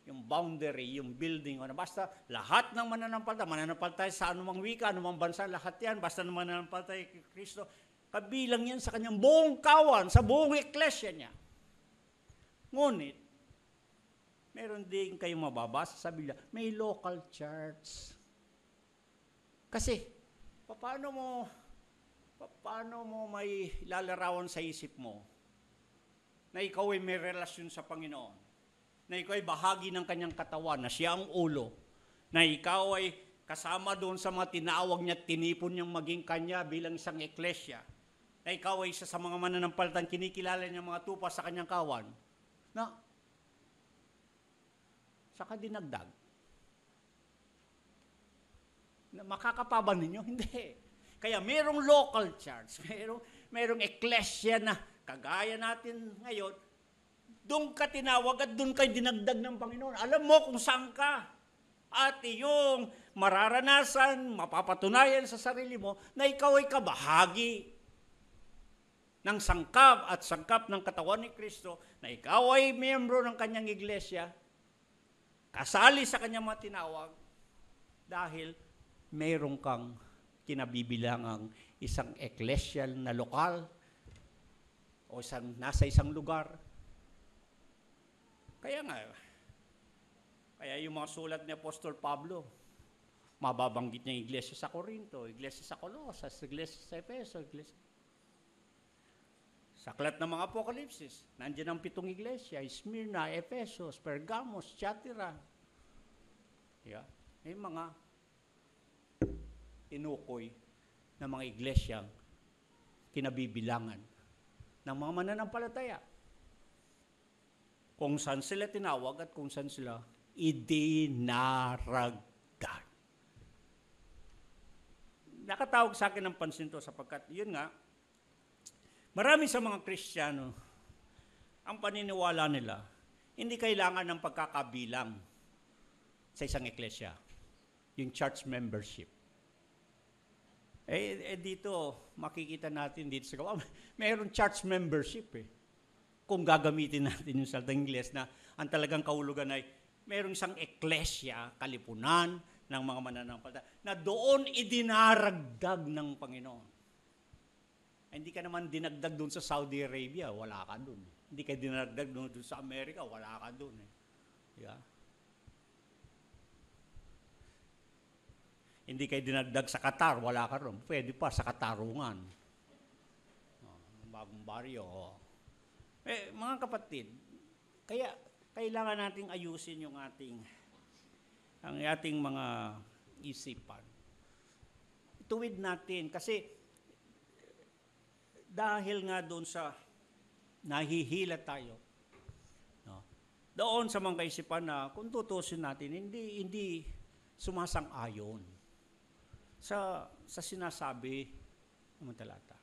yung boundary, yung building. Basta lahat ng mananampalataya sa anumang wika, anumang bansa, lahat yan, basta ng mananampalataya kay Kristo, kabilang yan sa kanyang buong kawan, sa buong eklesya niya. Ngunit, meron din kayong mababasa sa Biblia, may local church. Kasi, paano mo may lalarawan sa isip mo na ikaw ay may relasyon sa Panginoon, na ikaw ay bahagi ng kanyang katawan, na siya ang ulo, na ikaw ay kasama doon sa mga tinawag niya at tinipon niyang maging kanya bilang isang eklesya, na ikaw ay isa sa mga mananampalatang kinikilala niya mga tupa sa kanyang kawan, na saka dinagdag. Na makakapaban ninyo? Hindi. Kaya mayroong local church, mayroong eklesya na kagaya natin ngayon, doon ka tinawag at doon kayo dinagdag ng Panginoon. Alam mo kung saan ka. At iyong mararanasan, mapapatunayan sa sarili mo na ikaw ay kabahagi ng sangkap at sangkap ng katawan ni Kristo, na ikaw ay miyembro ng kanyang iglesia, kasali sa kanyang mga tinawag, dahil mayroon kang kinabibilangang isang eklesial na lokal o nasa isang lugar. Kaya yung mga sulat ni Apostol Pablo, mababanggit niya yung iglesia sa Corinto, iglesia sa Colosas, iglesia sa Efeso, iglesia. Sa aklat ng mga Apokalipsis, nandiyan ang 7 iglesia, Smyrna, Ephesus, Pergamos, Thyatira. Yeah. May mga tinukoy na mga iglesyang kinabibilangan ng mga mananampalataya. kung saan sila tinawag at kung saan sila idinaragdag. Nakatawag sa akin ng pansin to sapagkat, yun nga, marami sa mga Kristiyano, ang paniniwala nila, hindi kailangan ng pagkakabilang sa isang iglesia, yung church membership. Dito, makikita natin dito sa gawa, mayroong church membership Kung gagamitin natin yung salitang Ingles na ang talagang kahulugan ay mayroong isang iglesia, kalipunan ng mga mananampalataya, na doon idinaragdag ng Panginoon. Hindi ka naman dinagdag doon sa Saudi Arabia, wala ka doon. Hindi ka dinagdag doon sa Amerika, wala ka doon. Yeah. Hindi kayo dinagdag sa Qatar, wala ka ron. Pwede pa sa Katarungan. Bagong baryo. Mga kapatid, kaya kailangan nating ayusin yung ang ating mga isipan. Ituwid natin kasi dahil nga doon sa nahihila tayo. Doon sa mga kaisipan na kung tutusin natin, hindi sumasang-ayon sa sinasabi ng talata.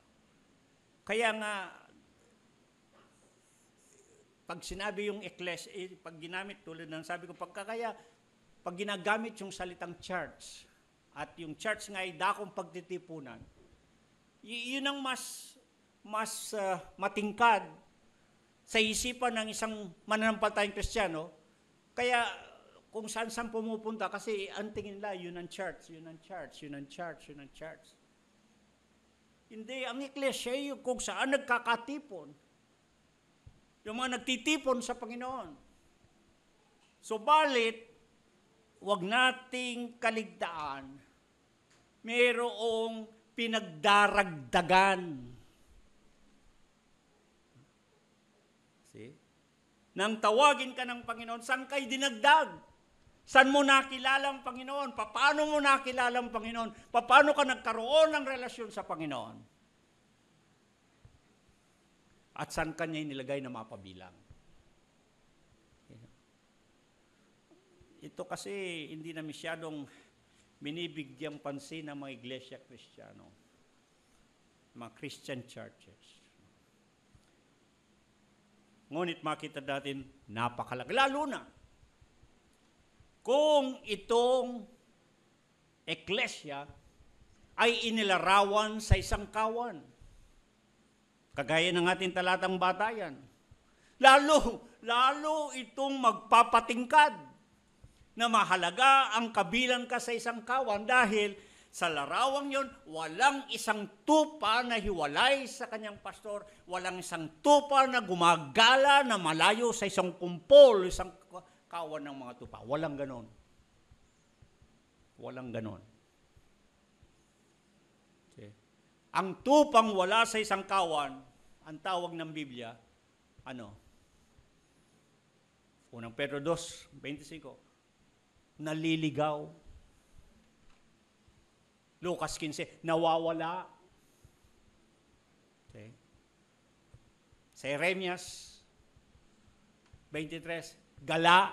Kaya nga, pag sinabi yung ekles, pag ginamit tulad ng sabi ko, pag ginagamit yung salitang church, at yung church nga ay dakong pagtitipunan, yun ang mas matingkad sa isipan ng isang mananampalatayang Kristiyano. Kaya kung saan pumupunta, kasi ang tingin nila, yun ang church, yun ang church, yun ang church, yun ang church. Hindi, ang iglesia yung kung saan nagkakatipon. Yung mga nagtitipon sa Panginoon. Subalit, wag nating kaligtaan, mayroong pinagdaragdagan. See? Nang tawagin ka ng Panginoon, saan kay dinagdag? Saan mo nakilala ang Panginoon? Paano mo nakilala ang Panginoon? Paano ka nagkaroon ng relasyon sa Panginoon? At saan ka niya inilagay na mapabilang? Ito kasi hindi na masyadong binibigyang pansin ng mga iglesia Kristiyano, mga Christian churches. Ngunit makita natin, napakalaga. Lalo na, kung itong eklesia ay inilarawan sa isang kawan, kagaya ng ating talatang batayan, lalo itong magpapatingkad na mahalaga ang kabilang ka sa isang kawan dahil sa larawang yon, walang isang tupa na hiwalay sa kanyang pastor, walang isang tupa na gumagala na malayo sa isang kumpol, isang kawan ng mga tupa. Walang ganon. Walang ganon. Okay. Ang tupang wala sa isang kawan, ang tawag ng Biblia, Unang Pedro 2:25, naliligaw. Lucas 15, nawawala. Okay. Sa Jeremias 23, gala.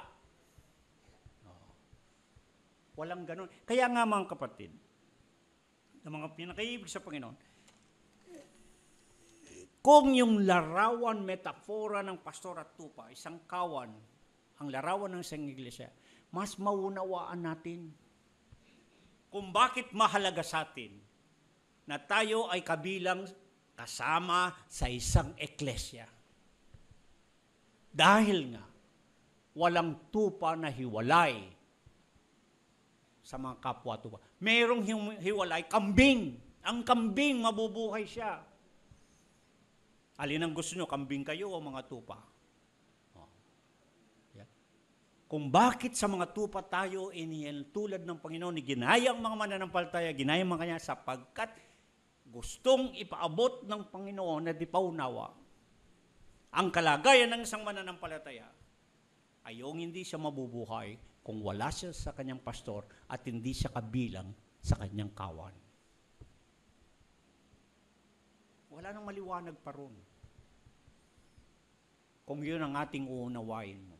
Walang ganon. Kaya nga mga kapatid, ng mga pinakaibig sa Panginoon, kung yung larawan, metafora ng pastor at tupa, isang kawan, ang larawan ng isang iglesia, mas maunawaan natin kung bakit mahalaga sa atin na tayo ay kabilang kasama sa isang eklesia. Dahil nga, walang tupa na hiwalay sa mga kapwa-tupa. Merong hiwalay, kambing. Ang kambing, mabubuhay siya. Alin ang gusto nyo, kambing kayo o mga tupa? Yeah. Kung bakit sa mga tupa tayo tulad ng Panginoon, ginayang mga mananampalataya, ginayang mga kanya sapagkat gustong ipaabot ng Panginoon na di paunawa ang kalagayan ng isang mananampalataya ayong hindi siya mabubuhay kung wala siya sa kanyang pastor at hindi siya kabilang sa kanyang kawan. Wala nang maliwanag pa ron. Kung yun ang ating uunawain.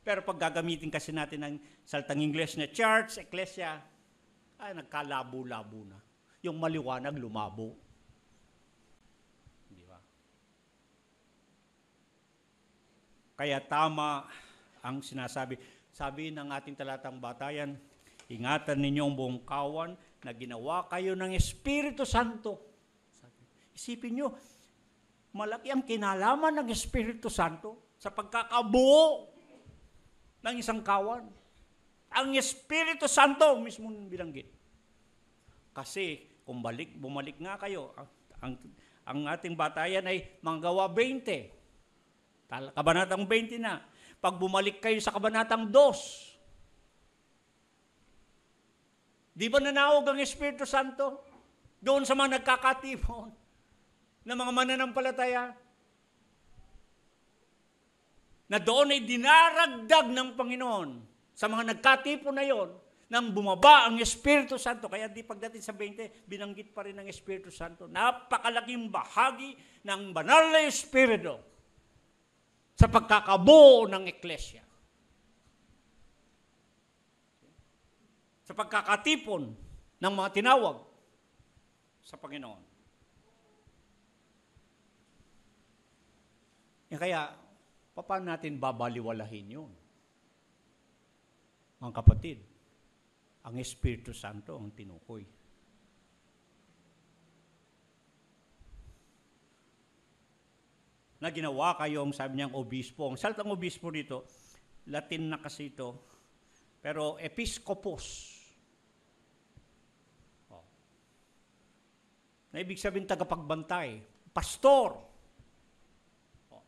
Pero pag gagamitin kasi natin ng salitang English na church, ecclesia, ay nagkalabo-labo na. Yung maliwanag, lumabo. Di ba? Kaya tama ang sinasabi. Sabi ng ating talatang batayan, ingatan ninyo ang buong kawan na ginawa kayo ng Espiritu Santo. Isipin nyo, malaki ang kinalaman ng Espiritu Santo sa pagkakabuo ng isang kawan. Ang Espiritu Santo mismo binanggit. Kasi kung bumalik nga kayo, ang ating batayan ay Manggawa 20. Kabanatang 20 na. Pag bumalik kayo sa kabanatang 2, di ba nanawag ang Espiritu Santo doon sa mga nagkakatipon na mga mananampalataya? Na doon ay dinaragdag ng Panginoon sa mga nagkatipon na yon nang bumaba ang Espiritu Santo. Kaya di pagdating sa 20, binanggit pa rin ng Espiritu Santo. Napakalaking bahagi ng banal na Espiritu sa pagkakabuo ng Eklesia. Sa pagkakatipon ng mga tinawag sa Panginoon. Kaya, paano natin babaliwalahin yun? Mga kapatid, ang Espiritu Santo ang tinukoy. Na ginawa kayo, ang sabi niyang obispo. Ang salitang obispo dito, Latin na kasi ito, pero episkopos. Na ibig sabihin tagapagbantay, pastor.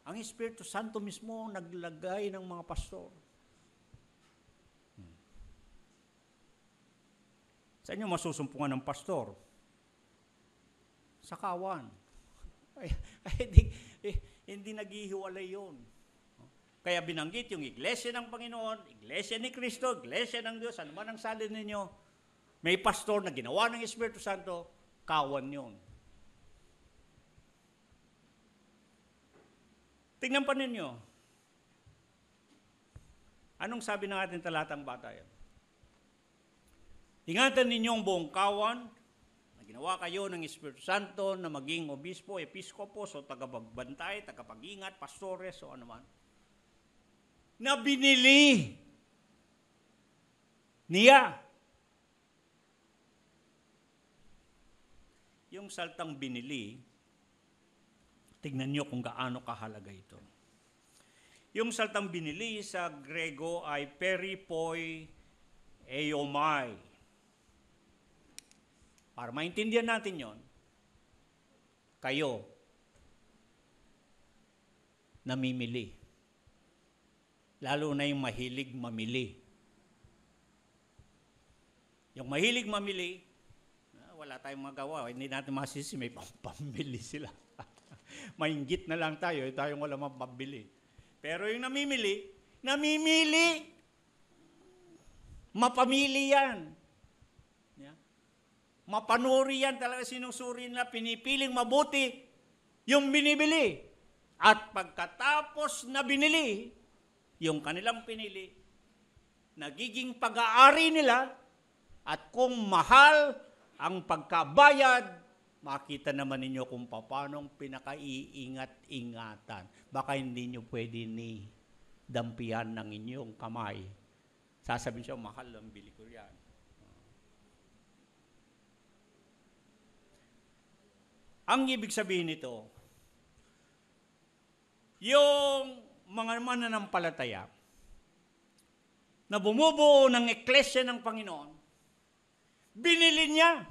Ang Espiritu Santo mismo naglagay ng mga pastor. Sa inyo masusumpungan ng pastor? Sa kawan. Hindi naghihiwalay yun. Kaya binanggit yung iglesia ng Panginoon, iglesia ni Kristo, iglesia ng Diyos, ano man ang salin ninyo, may pastor na ginawa ng Espiritu Santo, kawan yun. Tingnan pa ninyo. Anong sabi ng ating talatang batayan? Ingatan ninyo ang buong kawan na ginawa kayo ng Espiritu Santo na maging obispo, episkopos, o tagapagbantay, tagapag-ingat, pastores, o ano man. Na binili niya. Yung saltang binili, tignan nyo kung gaano kahalaga ito. Yung saltang binili sa Grego ay peripoi eomai. Para maintindihan natin yon, kayo namimili. Lalo na yung mahilig mamili. Yung mahilig mamili, wala tayong magawa. Hindi natin masisi, may pambili sila. Mainggit na lang tayo, tayong wala mapabili. Pero yung namimili, mapamili yan. Yeah. Mapanuri yan, talaga sinusuri nila, pinipiling mabuti yung binibili. At pagkatapos na binili, yung kanilang pinili, nagiging pag-aari nila, at kung mahal ang pagkabayad, makita naman ninyo kung paano pinakaiingat-ingatan. Baka hindi nyo pwede ni dampian ng inyong kamay. Sasabihin siya, mahal ang bili ko yan. Ang ibig sabihin nito, yung mga mananampalataya na bumubuo ng Eklesia ng Panginoon, binili niya.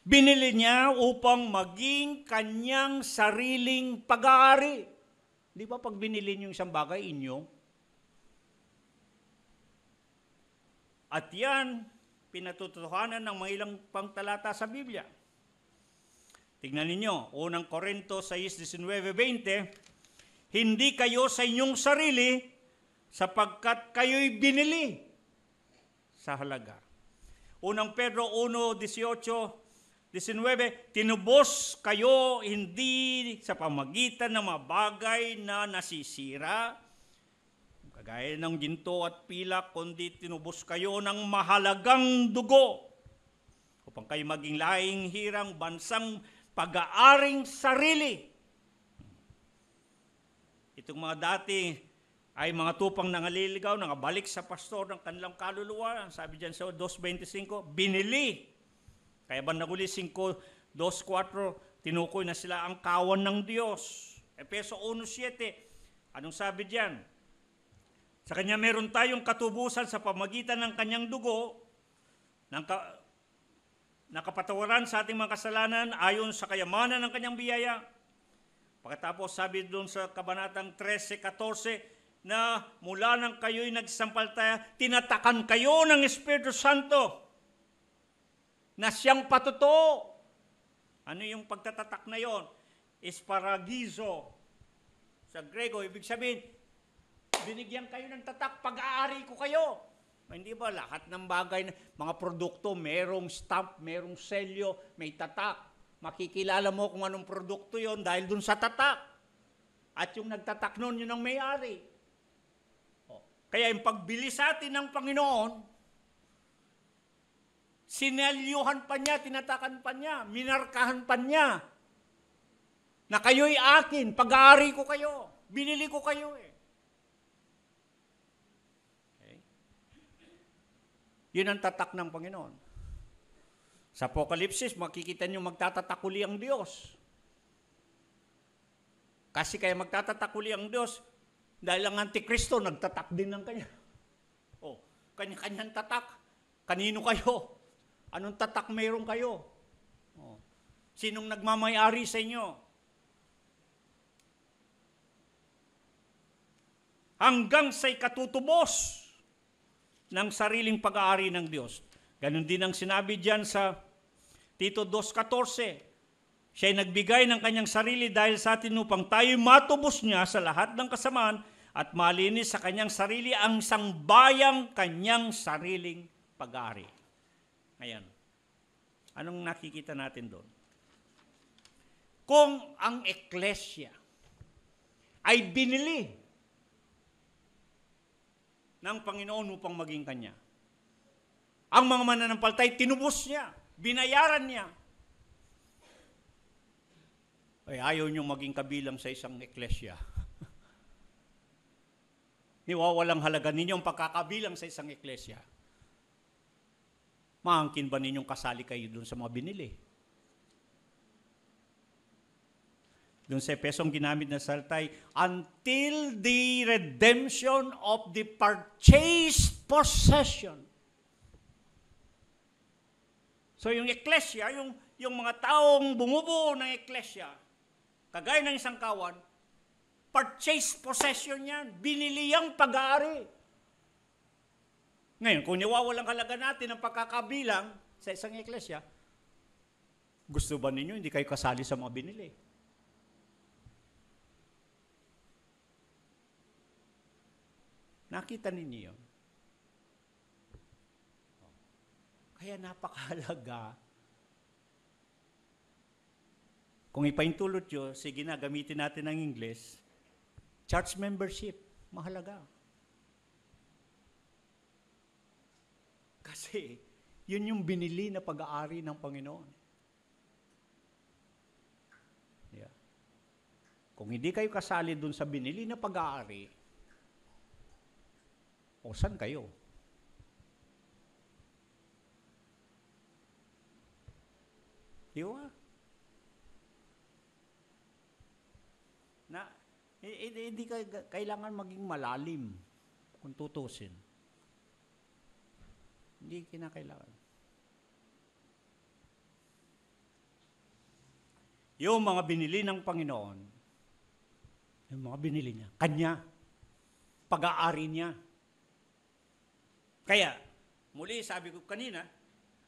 Binili niya upang maging kanyang sariling pag-aari. Di ba pag binili niyo isang bagay, inyo? At yan, pinatutuhanan ng mga ilang pangtalata sa Biblia. Tingnan ninyo, unang Korinto 6:19-20, hindi kayo sa inyong sarili sapagkat kayo'y binili sa halaga. Unang Pedro 1:18-19, tinubos kayo hindi sa pamagitan ng mga bagay na nasisira, kagaya ng ginto at pilak, kundi tinubos kayo ng mahalagang dugo upang kayo maging laing hirang bansang pag-aaring sarili. Itong mga dati ay mga tupang nangaliligaw, nangabalik sa pastor ng kanilang kaluluwa. Sabi diyan sa 2:25, binili. Kaya ba naguli 5:2-4, tinukoy na sila ang kawan ng Diyos. Efeso 1:7, anong sabi diyan? Sa Kanya meron tayong katubusan sa pamagitan ng Kanyang dugo, nakapatawaran sa ating mga kasalanan ayon sa kayamanan ng Kanyang biyaya. Pagkatapos sabi doon sa kabanatang 13:14 na mula nang kayo'y nagsampalataya, tinatakan kayo ng Espiritu Santo na siyang patotoo. Ano yung pagtatatak na yon? Esparagizo. Sa Grego, ibig sabihin, binigyan kayo ng tatak, pag-aari ko kayo. Hindi ba lahat ng bagay, mga produkto, merong stamp, merong selyo, may tatak. Makikilala mo kung anong produkto yon dahil dun sa tatak. At yung nagtatak nun, yun ang may-ari. Kaya yung pagbili sa atin ng Panginoon, sinelyuhan pa niya, tinatakan pa niya, minarkahan pa niya, na kayo'y akin, pag-aari ko kayo, binili ko kayo eh. Yun ang tatak ng Panginoon. Sa Apokalipsis, makikita nyo magtatatak uli ang Diyos. Kasi kaya magtatatak uli ang Diyos, dahil ang Antikristo, nagtatak din ng kanya. Kanya-kanyang tatak. Kanino kayo? Anong tatak mayroon kayo? Sinong nagmamayari sa inyo? Hanggang sa'y katutubos ng sariling pag-aari ng Diyos. Ganon din ang sinabi diyan sa Tito 2:14. Siya'y nagbigay ng kanyang sarili dahil sa atin upang tayo'y matubos niya sa lahat ng kasamaan at malinis sa kanyang sarili ang isang bayang kanyang sariling pag-aari. Ngayon, anong nakikita natin doon? Kung ang Eklesia ay binili ng Panginoon upang maging Kanya, ang mga mananampalatay, tinubos niya, binayaran niya. Ay, ayaw niyong maging kabilang sa isang Eklesia. Niwawalang halaga ninyong pagkakabilang sa isang Eklesia. Maangkin ba ninyong kasali kayo doon sa mga binili? Doon sa Efesong ginamit na saltay, until the redemption of the purchased possession. So yung Eklesia, yung mga taong bumubuo ng Eklesia, kagaya ng isang kawan, purchased possession yan, binili yang pag-aari. Ngayon, kung niwawalang halaga natin ang pagkakabilang sa isang Eklesia, gusto ba ninyo hindi kayo kasali sa mga binili? Nakita ninyo yun? Kaya napakahalaga. Kung ipaintulot nyo, sige na, gamitin natin ang English, church membership, mahalaga. Kasi, yun yung binili na pag-aari ng Panginoon. Yeah. Kung hindi kayo kasali dun sa binili na pag-aari, o saan kayo? Di ba? Hindi kailangan maging malalim kung tutusin. Hindi kinakailangan. Yung mga binili ng Panginoon, yung mga binili niya, Kanya, pag-aari niya. Kaya, muli sabi ko kanina,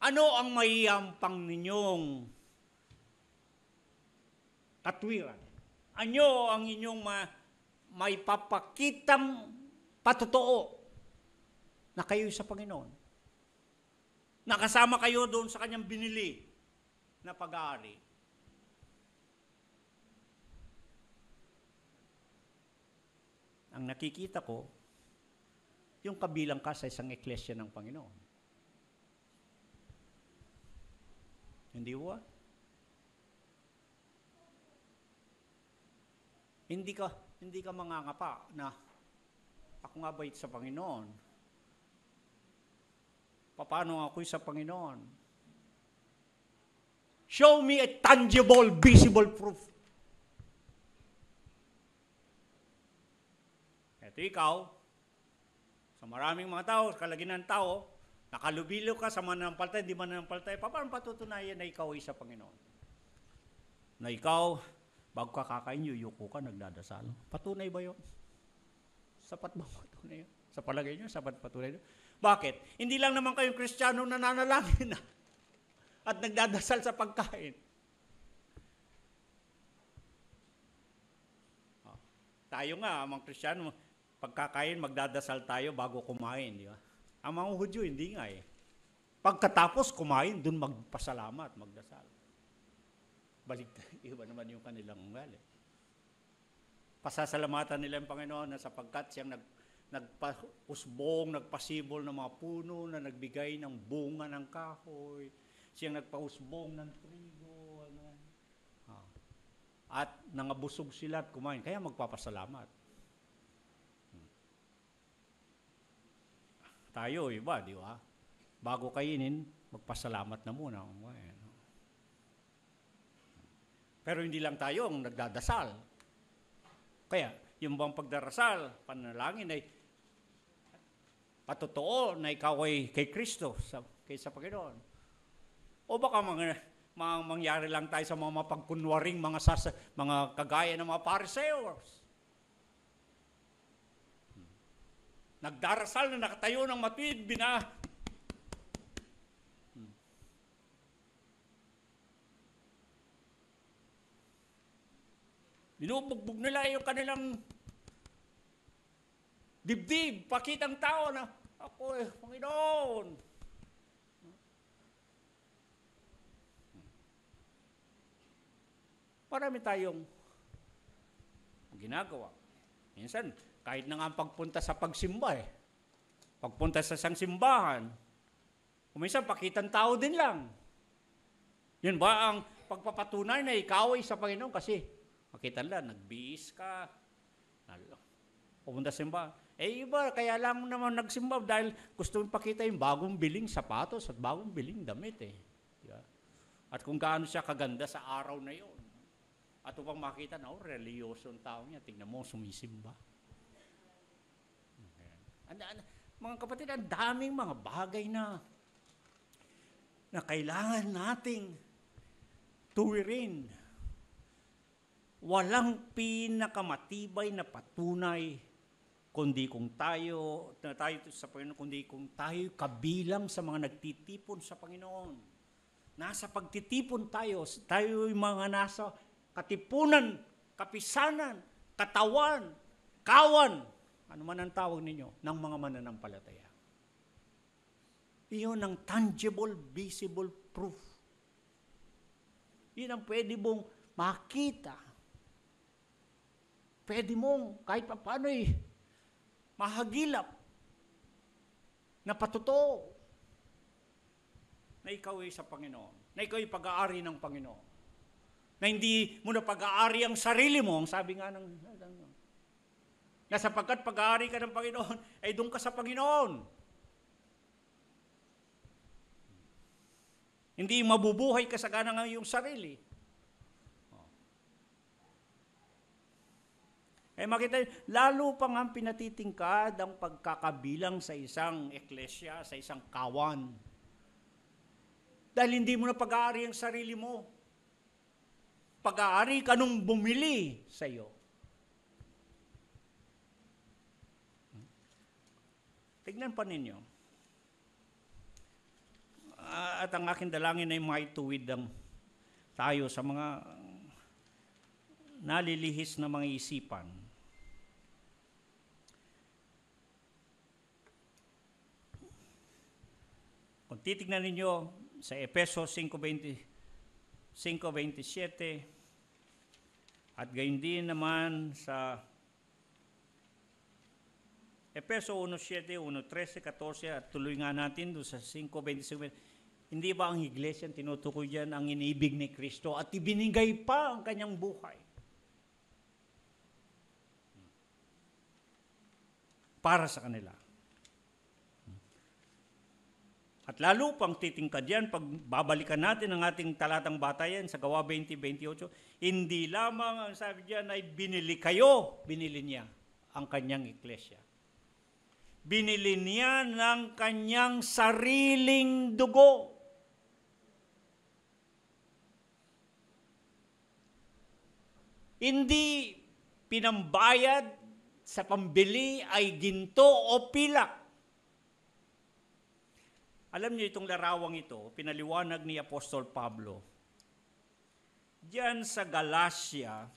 ano ang maiyampang ninyong katwiran? Ano ang inyong may papakitang patotoo na kayo sa Panginoon? Nakasama kayo doon sa kanyang binili na pag-aari. Ang nakikita ko, yung kabilang ka sa isang eklesya ng Panginoon. Hindi ba? Hindi ka mangangapa na ako nga bait sa Panginoon. Paano ako'y sa Panginoon? Show me a tangible, visible proof. Ito ikaw, sa maraming mga tao, kalagyan ng tao, nakalubilo ka sa mananampalataya, hindi mananampalataya, paano patutunayan na ikaw ay sa Panginoon? Na ikaw, bago ka kakain, yuyuko ka, nagdadasal. Patunay ba yun? Sapat ba patunay yun? Sa palagay nyo, sapat patunay yun? Bakit? Hindi lang naman kayong Kristiyano na nanalangin na at nagdadasal sa pagkain. Tayo nga, mga Kristiyano, pagkakain, magdadasal tayo bago kumain, di ba? Ang mga Hudyo, hindi nga eh. Pagkatapos kumain, dun magpasalamat, magdasal. Balik, iba naman yung kanilang ugali. Pasasalamatan nila yung Panginoon na sapagkat siyang nagpausbong, nagpasibol ng mga puno na nagbigay ng bunga ng kahoy. Siyang nagpausbong ng trigo. At nangabusog sila at kumain. Kaya magpapasalamat. Tayo, iba, di ba? Bago kainin, magpasalamat na muna. Pero hindi lang tayo ang nagdadasal. Kaya, yung bang pagdarasal, panalangin ay patotoo na ikaw ay kay Kristo, kaysa Panginoon. O baka mangyari lang tayo sa mga mapagkunwaring mga kagaya ng mga Pharisee. Nagdarasal na nakatayo ng matuwid, binubugbog nila yung kanilang dibdib, pakitang tao na ako Panginoon. Marami tayong ginagawa. Minsan, kahit na nga pagpunta sa pagsimba pagpunta sa isang simbahan, minsan pakitang tao din lang. Yun ba ang pagpapatunay na ikaw ay sa Panginoon? Kasi makita lang, nagbiis ka, pumunta sa simbahan. Iba, kaya lang naman nagsimba dahil gusto mong pakita yung bagong biling sapatos at bagong biling damit Diba? At kung gaano siya kaganda sa araw na yon. At upang makita na, reliyoso ang tao niya, tingnan mo, sumisimba. Mga kapatid, ang daming mga bagay na kailangan nating tuwirin. Walang pinakamatibay na patunay kundi kung tayo sa Panginoon, kundi kung tayo kabilang sa mga nagtitipon sa Panginoon. Nasa pagtitipon tayo yung mga nasa katipunan, kapisanan, katawan, kawan, ano man ang tawag ninyo, ng mga mananampalataya. Iyon ang tangible, visible proof. Yun ang pwede mong makita. Pwede mong kahit paano mahagilap na patotoo na ikaw ay sa Panginoon, na ikaw ay pag-aari ng Panginoon, na hindi mo na pag-aari ang sarili mo, ang sabi nga na sapagkat pag-aari ka ng Panginoon, ay doon ka sa Panginoon. Hindi mabubuhay ka sa gana ng iyong sarili. Makita, lalo pa nga pinatitingkad ang pagkakabilang sa isang eklesya, sa isang kawan. Dahil hindi mo na pag-aari ang sarili mo. Pag-aari ka nung bumili sa iyo. Tignan pa ninyo. At ang aking dalangin ay maituwid tayo sa mga nalilihis na mga isipan. Kung titignan ninyo sa Efeso 5:27 at gayon din naman sa Efeso 1:7, 1:13, 14 at tuloy nga natin doon sa 5:25. Hindi ba ang iglesia tinutukoy diyan ang inibig ni Kristo at ibinigay pa ang kanyang buhay para sa kanila? At lalo pang titingkad yan, pag babalikan natin ang ating talatang batayan sa Gawa 20:28, hindi lamang ang sabi diyan ay binili niya ang kanyang iglesia. Binili niya ng kanyang sariling dugo. Hindi pinambayad sa pambili ay ginto o pilak. Alam niyo itong larawang ito, pinaliwanag ni Apostol Pablo. Diyan sa Galacia,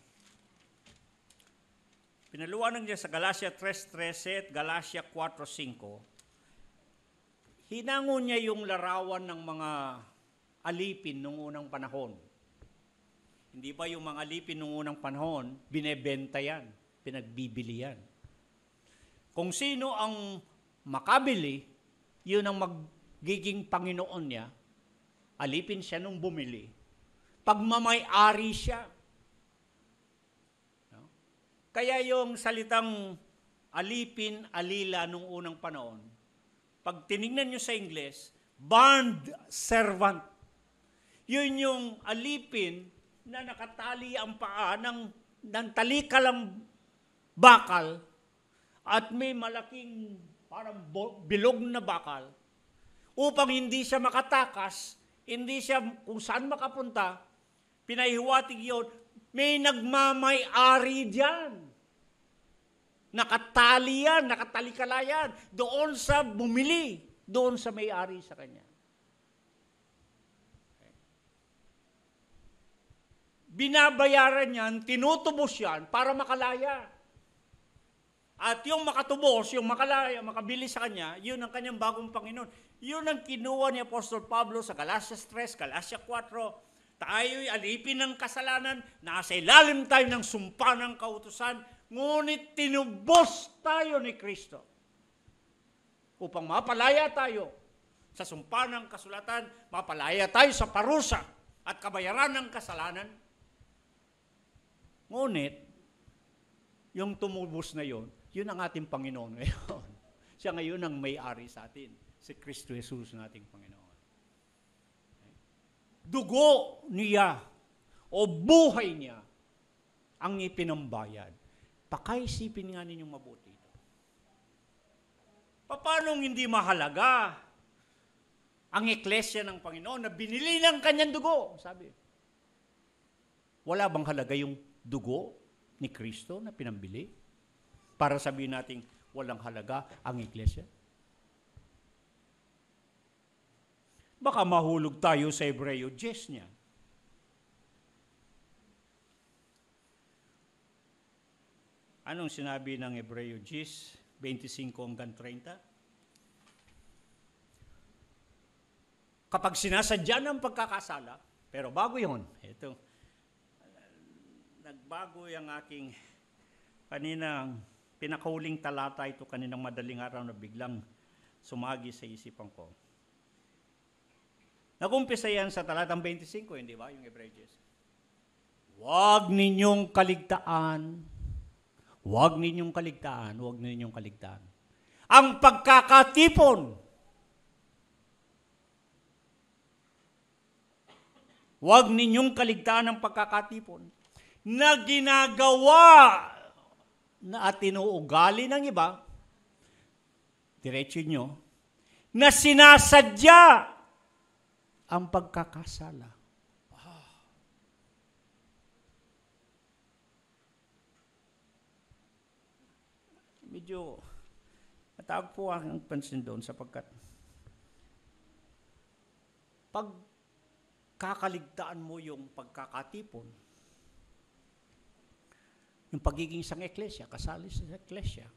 pinaliwanag niya sa Galacia 3:13 at Galacia 4:5. Hinangon niya yung larawan ng mga alipin noong unang panahon. Hindi ba yung mga alipin noong unang panahon, binebenta yan, pinagbibili yan. Kung sino ang makabili, yun ang magiging Panginoon niya, alipin siya nung bumili. Pagmamay-ari siya. No? Kaya yung salitang alipin, alila nung unang panahon, pag tinignan nyo sa Ingles, bond servant. Yun yung alipin na nakatali ang paa ng talikalang bakal at may malaking parang bilog na bakal upang hindi siya makatakas, hindi siya kung saan makapunta, pinahiwatig yun, may nagmamay-ari diyan. Nakatali yan, nakatalikala yan, doon sa bumili, doon sa may-ari sa kanya. Binabayaran yan, tinutubos yan para makalaya. At yung makatubos, yung makalaya, makabili sa kanya, yun ang kanyang bagong Panginoon. Yun ang kinuha ni Apostol Pablo sa Galacia 3, Galacia 4. Tayo'y alipin ng kasalanan, nasa ilalim tayo ng sumpa ng kautusan, ngunit tinubos tayo ni Kristo upang mapalaya tayo sa sumpa ng kasulatan, mapalaya tayo sa parusa at kabayaran ng kasalanan. Ngunit, yung tumubos na yun ang ating Panginoon ngayon. Siya ngayon ang may-ari sa atin, si Kristo Jesus na ating Panginoon. Dugo niya o buhay niya ang ipinambayad. Pakaisipin nga ninyong mabuti ito. Paano hindi mahalaga ang eklesia ng Panginoon na binili ng kanyang dugo? Sabi, wala bang halaga yung dugo ni Kristo na pinambili? Para sabihin natin, walang halaga ang iglesia? Baka mahulog tayo sa Hebreo 10 niya. Anong sinabi ng Hebreo 10, 25 hanggang 30? Kapag sinasadya ng pagkakasala, pero bago yun, ito, nagbago yung aking kaninang pinakahuling talata ito kaninang madaling araw na biglang sumagi sa isipan ko. Nag-umpisa yan sa talatang 25, hindi ba? Yung Hebreo 10. Huwag ninyong kaligtaan. Huwag ninyong kaligtaan. Huwag ninyong kaligtaan. Ang pagkakatipon. Huwag ninyong kaligtaan ang pagkakatipon na ginagawa na at tinuugali ng iba, diretso nyo, na sinasadya ang pagkakasala. Medyo matawag po ang pansin doon sapagkat pag kakaligtaan mo yung pagkakatipon, yung pagiging isang eklesia, kasali sa eklesia.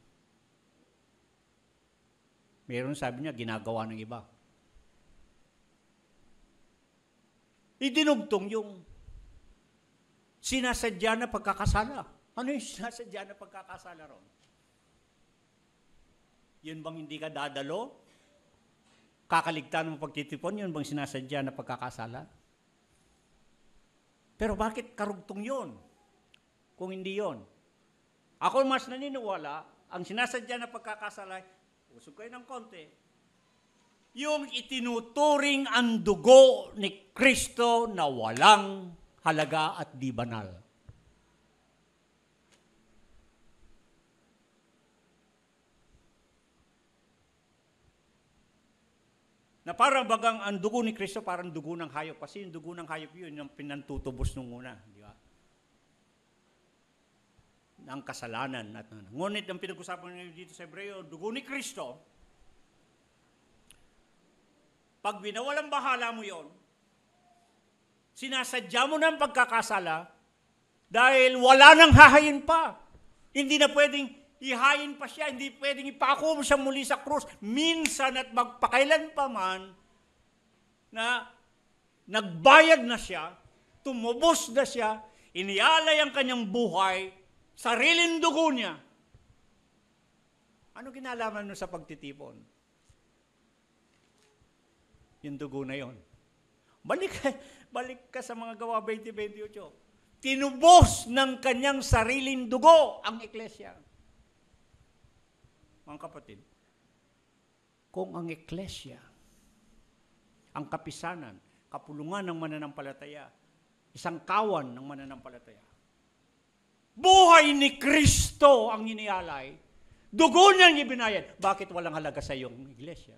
Meron sabi niya, ginagawa ng iba. idinugtong yung sinasadya na pagkakasala. Ano yung sinasadya na pagkakasala ron? Yun bang hindi ka dadalo? Kakaligtaan mo pagtitipon, yun bang sinasadya na pagkakasala? Pero bakit karugtong yun? Kung hindi yun. Ako mas naniniwala, ang sinasadya na pagkakasala, usog kayo ng konti, yung itinuturing ang dugo ni Kristo na walang halaga at di banal. Na parang bagang ang dugo ni Kristo parang dugo ng hayop. Kasi yung dugo ng hayop yun, yung pinantutubos nung una. Di ba? Ang kasalanan. Ngunit ang pinag-usapan ngayon dito sa Hebreo, dugo ni Kristo, pag binawalang bahala mo yon, sinasadya mo ng pagkakasala dahil wala nang hahayin pa. Hindi na pwedeng ihayin pa siya, hindi pwedeng ipako mo siya muli sa krus. Minsan at magpakailan pa man na nagbayad na siya, tumubos na siya, inialay ang kanyang buhay, sariling dugo niya. Ano kinalaman mo sa pagtitipon? Yung dugo na yon. Balik ka sa mga Gawa 20:28. Tinubos ng kanyang sariling dugo ang Iglesia. Mga kapatid, kung ang Iglesia, ang kapisanan, kapulungan ng mananampalataya, isang kawan ng mananampalataya, buhay ni Kristo ang inialay, dugo niyang ibinayad, bakit walang halaga sa iyong Iglesia?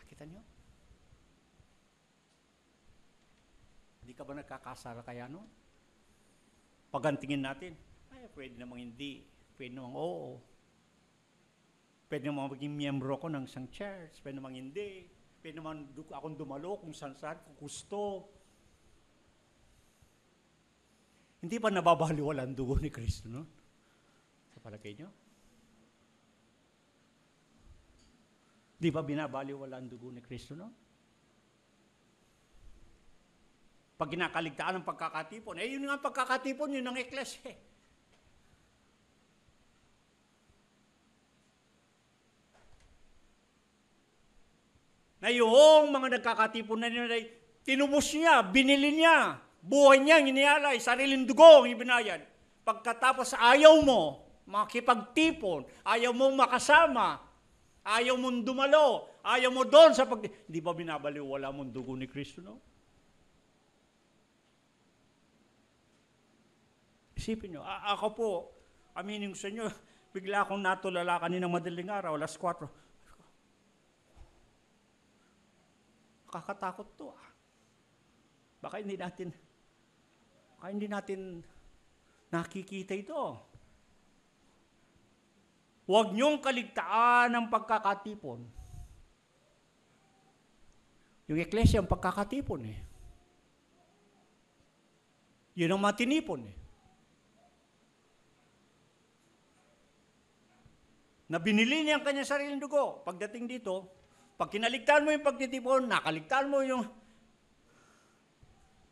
Nakita niyo? Hindi ka ba nagkakasala kaya no? Pagantingin natin, ay pwede namang hindi, pwede namang oo. Pwede namang maging miyembro ko ng isang church, pwede namang hindi, pwede namang akong dumalo kung saan-saan, kung gusto. Hindi ba nababaliwala ang dugo ni Kristo, no? Sa palagay niyo? Di ba binabaliwala ang dugo ni Kristo, no? Pag kinakaligtaan ng pagkakatipon, yun nga ang pagkakatipon, yun ang Iglesia. Na yung mga nagkakatipon na nila, tinubos niya, binili niya, buhay niya, inialay, sariling dugo ang ibinayad. Pagkatapos ayaw mo makipagtipon, ayaw mo makasama, ayaw mong dumalo, ayaw mo doon sa di ba binabaliwala mong dugo ni Kristo, no? Isipin nyo, ako po, aminin ko sa inyo, bigla akong natulala kaninang madaling araw, 4:00. Kakatakot to. Baka hindi natin nakikita ito. Huwag niyong kaligtaan ang pagkakatipon. Yung Iglesia ang pagkakatipon eh. Yun ang matinipon eh. Na binili niya ang kanyang sariling dugo. Pagdating dito, pag kinaligtaan mo yung pagtitipon, nakaligtaan mo yung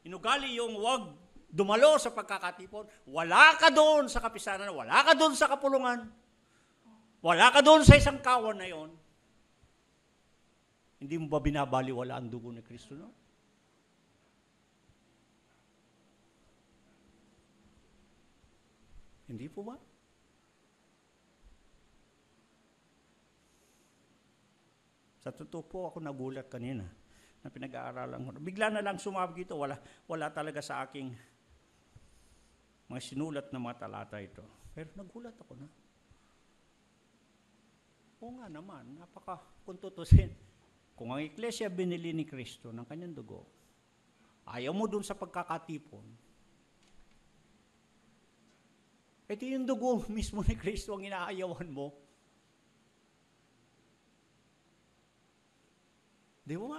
inugali yung wag dumalo sa pagkakatipon, wala ka doon sa kapisanan, wala ka doon sa kapulungan, wala ka doon sa isang kawan na yon. Hindi mo ba binabaliwala ang dugo ni Kristo, no? Hindi po ba? Sa totoo po, ako nagulat kanina na pinag-aaralan ko. Bigla na lang sumabog ito. Wala talaga sa aking mga sinulat na mga talata ito. Pero nagulat ako na. Oo nga naman, kung tutusin, kung ang Iglesia binili ni Kristo ng kanyang dugo, ayaw mo dun sa pagkakatipon, ito yung dugo mismo ni Kristo ang inaayawan mo. Di ba?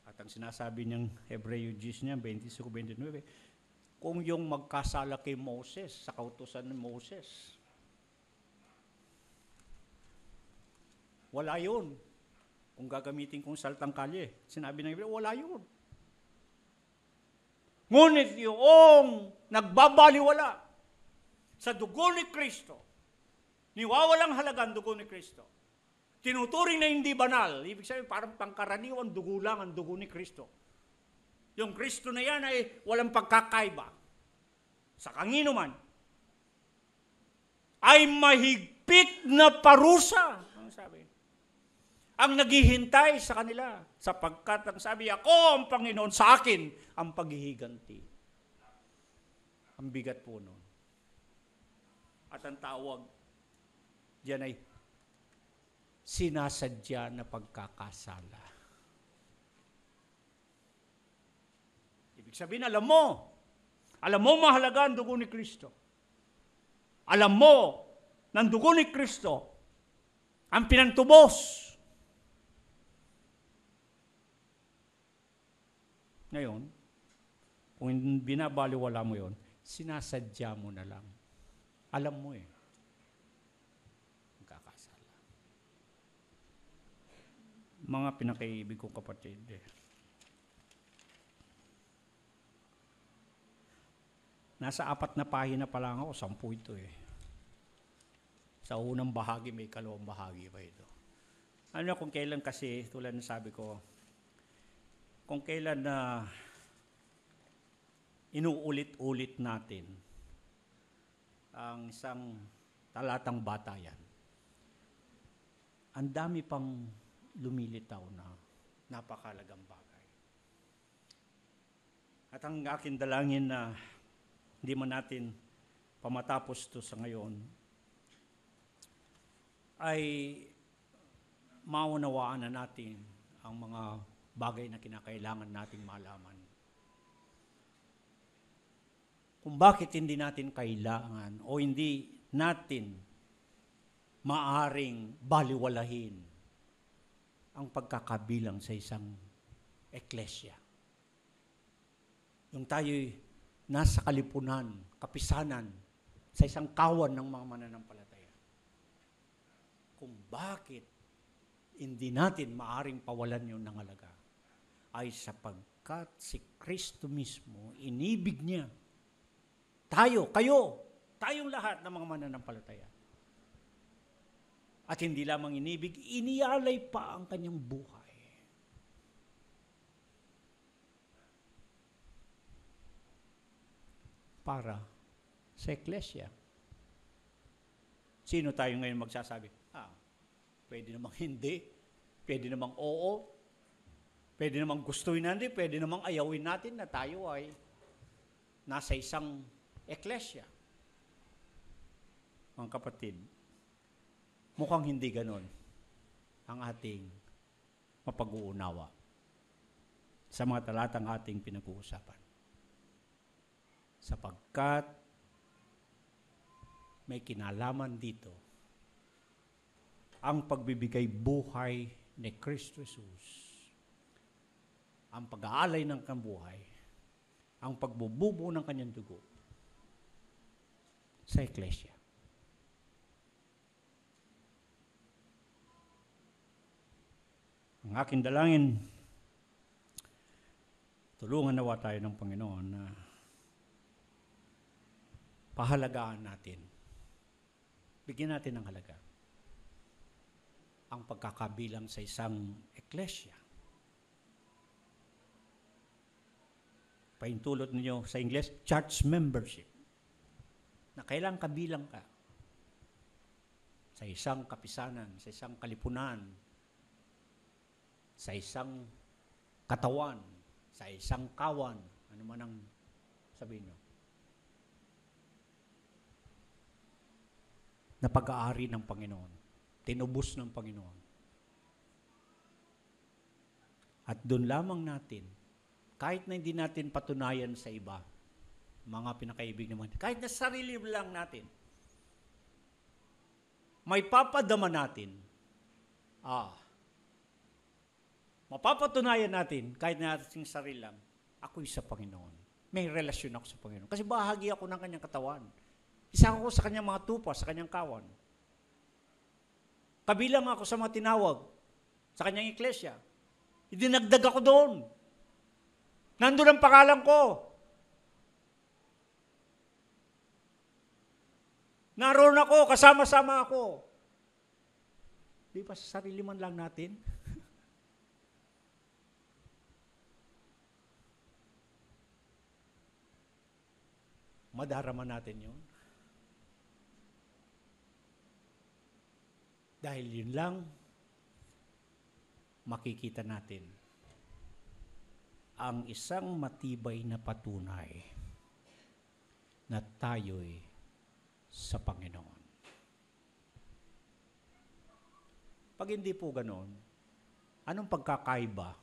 At ang sinasabi niyang Hebreo 10 niya, 25-29, kung yung magkasala kay Moses, sa kautusan ni Moses. Wala yun. Kung gagamitin kong salitang kalye, sinabi ng Biblia, wala yun. Ngunit yung nagbabaliwala sa dugo ni Kristo, niwawalang halaga ang dugo ni Kristo, tinuturing na hindi banal, ibig sabihin parang pangkaraniwan dugo lang ang dugo ni Kristo. Yung Kristo na yan ay walang pagkakaiba sa kanino man, ay mahigpit na parusa, ang sabi, ang naghihintay sa kanila, sapagkat ang sabi, ako ang Panginoon, sa akin ang paghihiganti. Ang bigat po nun. At ang tawag diyan ay sinasadya na pagkakasala. Ibig sabihin, alam mo mahalaga ang dugo ni Kristo. Alam mo ng dugo ni Kristo ang pinantubos. Ngayon, kung binabaliwala mo yon, sinasadya mo na lang. Alam mo magkakasala. Mga pinakaibig kong kapatid, nasa 4 na pahina pa lang ako, 10 ito Sa unang bahagi, may kalawang bahagi pa ito. Ano kung kailan kasi, tulad ng sabi ko, kung kailan na inuulit-ulit natin ang isang talatang batayan, ang dami pang lumilitaw na napakalagang bagay. At ang aking dalangin na hindi man natin pamatapos ito sa ngayon, ay maunawaan na natin ang mga bagay na kinakailangan nating malaman. Kung bakit hindi natin kailangan o hindi natin maaring baliwalahin ang pagkakabilang sa isang eklesya. Yung tayo'y nasa kalipunan, kapisanan, sa isang kawan ng mga mananampalataya. Kung bakit hindi natin maaring pawalan yun ng halaga, ay sapagkat si Kristo mismo, inibig niya, tayong lahat ng mga mananampalataya. At hindi lamang inibig, inialay pa ang kanyang buhay. Para sa eklesya. Sino tayo ngayon magsasabi? Pwede namang hindi, pwede namang oo, pwede namang gustuin natin, pwede namang ayawin natin na tayo ay nasa isang eklesya. Mga kapatid, mukhang hindi ganon ang ating mapag-uunawa sa mga talatang ating pinag-uusapan. Sapagkat may kinalaman dito ang pagbibigay buhay ni Kristo Jesus, ang pag-aalay ng kanyang buhay, ang pagbububo ng kanyang dugo sa eklesya. Ang aking dalangin, tulungan nawa tayo ng Panginoon na pahalagaan natin, bigyan natin ng halaga ang pagkakabilang sa isang eklesya. Paintulot ninyo sa Ingles, church membership, na kailang kabilang ka sa isang kapisanan, sa isang kalipunan, sa isang katawan, sa isang kawan, ano man ang sabihin nyo, na pag-aari ng Panginoon, tinubos ng Panginoon. At doon lamang natin, kahit na hindi natin patunayan sa iba, mga pinakaibig naman, kahit na sarili lang natin, may papadama natin, mapapatunayan natin, kahit na ating sarili lang, ako'y sa Panginoon. may relasyon ako sa Panginoon. Kasi bahagi ako ng kanyang katawan. Isa ako sa kanyang mga tupa, sa kanyang kawan. Kabilang ako sa mga tinawag sa kanyang iglesia. Idinagdag ako doon. Nandun ang pangalan ko. Naroon ako, kasama-sama ako. Di ba sa sarili man lang natin? Madarama natin yun. Dahil yun lang, makikita natin ang isang matibay na patunay na tayo'y sa Panginoon. Pag hindi po ganoon, anong pagkakaiba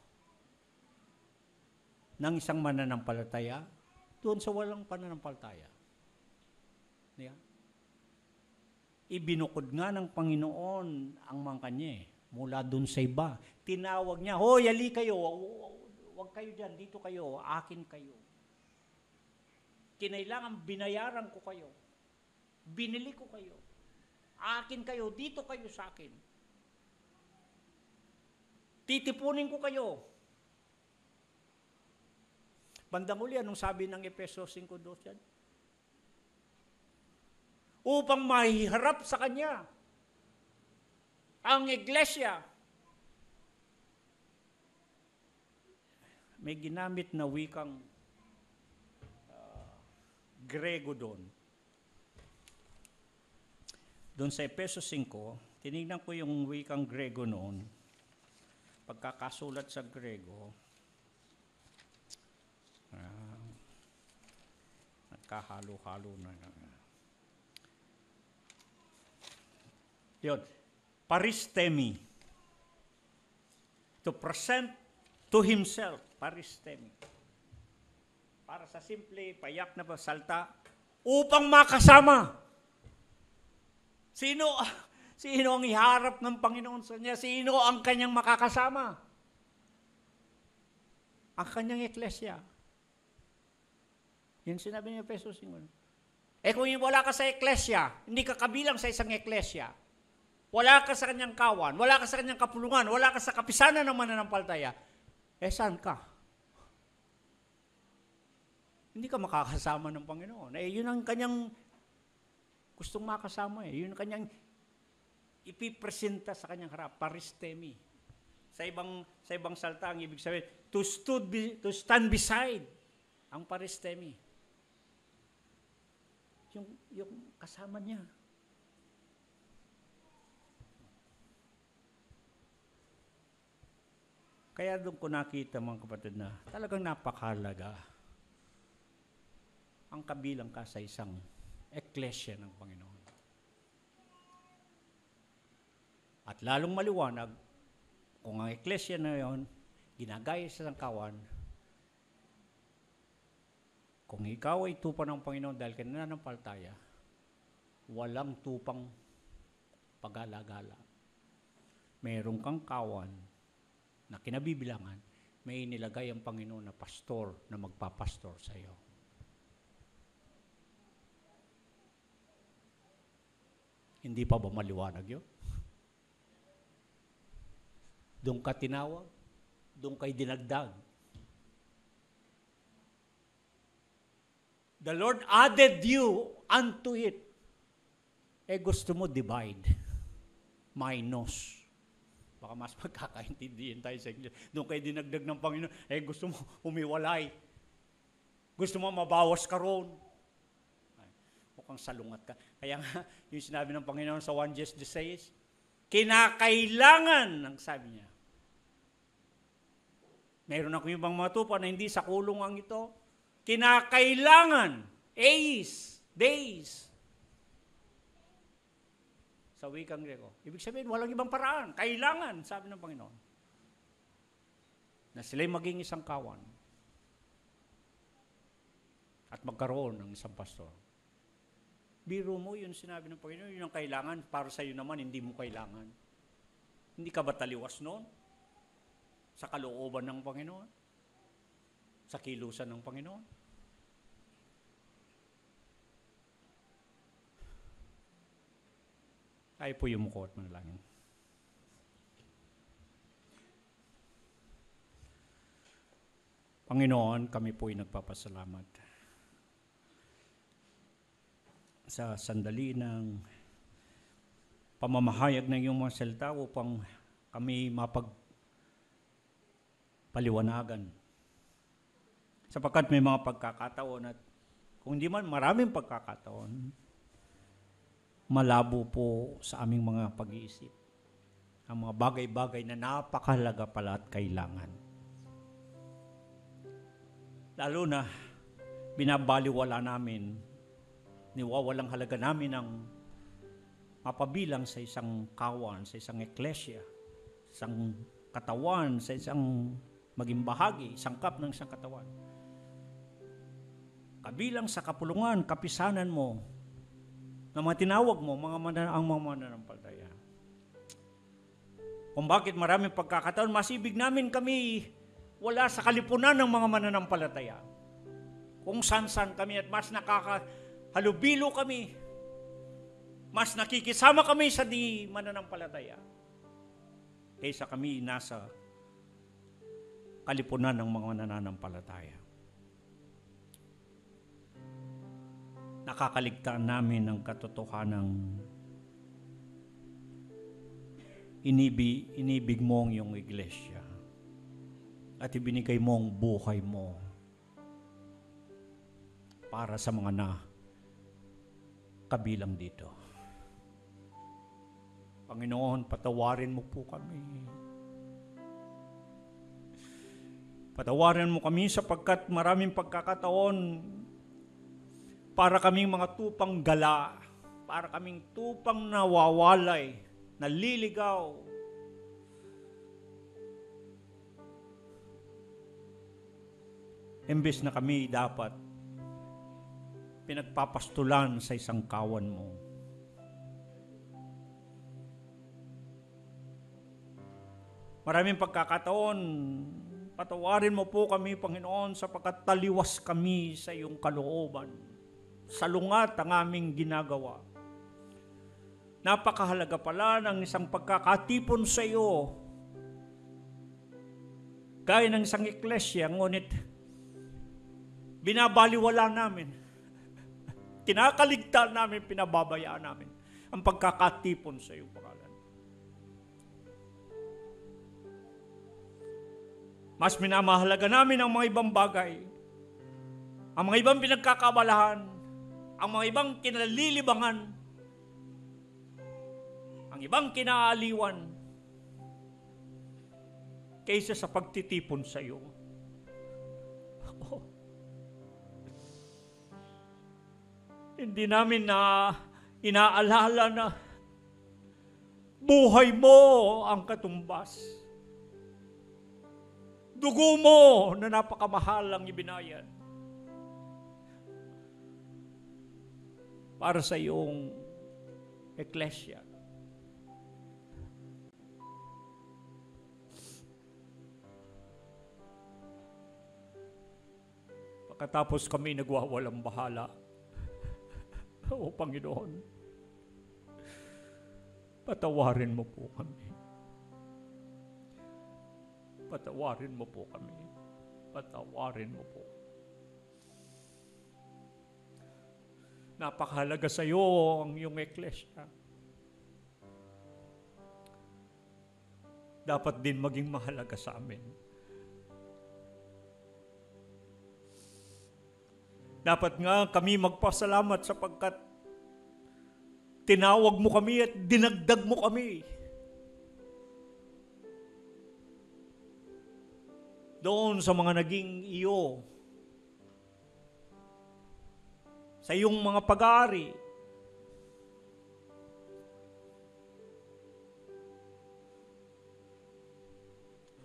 ng isang mananampalataya doon sa walang pananampalataya? Yeah. Ibinukod nga ng Panginoon ang mga kanya mula doon sa iba. Tinawag niya, hoy, ali kayo, huwag kayo dyan, dito kayo, akin kayo. Kinailangan binayaran ko kayo. Binili ko kayo. Akin kayo, dito kayo sa akin. Titipunin ko kayo. Bandang uli, anong sabi ng Efesos 5:2 yan? Upang mahiharap sa Kanya ang iglesia. May ginamit na wikang Grego doon. Doon sa Efesos 5, tinignan ko yung wikang Grego noon. Pagkakasulat sa Grego, nagkahalo-halo na. Yun, paristemi. To present to himself, paristemi. Para sa simple, payak na salta, upang makasama. Sino ang iharap ng Panginoon sa Kanya? Sino ang Kanyang makakasama? Ang Kanyang eklesia. Yan sinabi ni Efesos 5. Kung wala ka sa eklesia, hindi ka kabilang sa isang eklesia, wala ka sa Kanyang kawan, wala ka sa Kanyang kapulungan, wala ka sa kapisanan ng mananampalataya, saan ka? Hindi ka makakasama ng Panginoon. Yun ang Kanyang gustong makasama. Yun ang Kanyang ipipresenta sa Kanyang harap, paristemi. Sa ibang salta, ang ibig sabihin, to stand beside, ang paristemi. Yung kasama niya. Kaya doon ko nakita, mga kapatid, na talagang napakahalaga ang kabilang ka sa isang eklesia ng Panginoon. At lalong maliwanag, kung ang eklesia na yon, ginagaya sa sangkawan, kung ikaw ay tupa ng Panginoon dahil ka nananampalataya, walang tupang pag-alagala. Mayroon kang kawan na kinabibilangan, may inilagay ang Panginoon na pastor na magpapastor sa iyo. Hindi pa ba maliwanag yun? Doon ka tinawag, doon kay dinagdag. The Lord added you unto it. Gusto mo divide. Minus. Baka mas magkakaintindihan tayo sa iglesia. Doon kayo dinagdag ng Panginoon, gusto mo humiwalay. Gusto mo mabawas ka roon. Mukhang salungat ka. Kaya nga, yung sinabi ng Panginoon sa 1 John 16, kinakailangan, ang sabi niya. Meron ako yung mga tupa na hindi sa kulungan ito. Kinakailangan, days. Sa wikang Grego. Ibig sabihin, walang ibang paraan. Kailangan, sabi ng Panginoon, na sila'y maging isang kawan at magkaroon ng isang pastor. Biro mo, yun sinabi ng Panginoon, yun ang kailangan, para sa iyo naman, hindi mo kailangan. Hindi ka ba taliwas noon? Sa kalooban ng Panginoon? Sa kilusan ng Panginoon? Tayo po yumuko at manalangin. Panginoon, kami po ay nagpapasalamat sa sandali ng pamamahayag ng iyong mga salita upang kami mapagpaliwanagan. Sapagkat may mga pagkakataon at kung hindi man maraming pagkakataon, malabo po sa aming mga pag-iisip ang mga bagay-bagay na napakahalaga pala at kailangan. Lalo na binabaliwala namin, niwawalang halaga namin ang mapabilang sa isang kawan, sa isang eklesya, isang katawan, sa isang maging bahagi, sangkap ng isang katawan. Kabilang sa kapulungan, kapisanan mo, na mga tinawag mo, ang mga mananampalataya. Kung bakit maraming pagkakataon, masibig namin kami wala sa kalipunan ng mga mananampalataya. Kung saan-saan kami at mas nakakahalubilo kami, mas nakikisama kami sa di mananampalataya kaysa kami nasa kalipunan ng mga mananampalataya. Nakakaligtaan namin ng katotohanang inibig mo ang iyong iglesia at ibinigay mo ang buhay mo para sa mga kabilang dito. Panginoon, patawarin mo po kami. Patawarin mo kami sapagkat maraming pagkakataon para kaming mga tupang gala, para kaming tupang nawawalay, naliligaw. Imbes na kami dapat pinagpapastulan sa isang kawan mo. Maraming pagkakataon, patawarin mo po kami, Panginoon, sapagkat taliwas kami sa iyong kalooban. Salungat ang aming ginagawa. Napakahalaga pala ng isang pagkakatipon sa iyo. Gaya ng isang eklesya, ngunit binabaliwala namin. Kinakaligtaan namin, pinababayaan namin ang pagkakatipon sa iyong pangalan. Mas minamahalaga namin ang mga ibang bagay, ang mga ibang pinagkakabalahan, ang mga ibang kinalilibangan, ang ibang kinaaliwan, kaysa sa pagtitipon sa iyo. Hindi namin na inaalala na buhay mo ang katumbas. Dugo mo na napakamahal ang ibinayad para sa iyong eklesya. Pagkatapos kami nagwawalang bahala, O Panginoon, patawarin mo po kami. Patawarin mo po kami. Patawarin mo po. Napakahalaga sa iyo ang iyong eklesya. Dapat din maging mahalaga sa amin. Dapat nga kami magpasalamat sapagkat tinawag mo kami at dinagdag mo kami. Doon sa mga naging iyo, sa iyong mga pag-aari.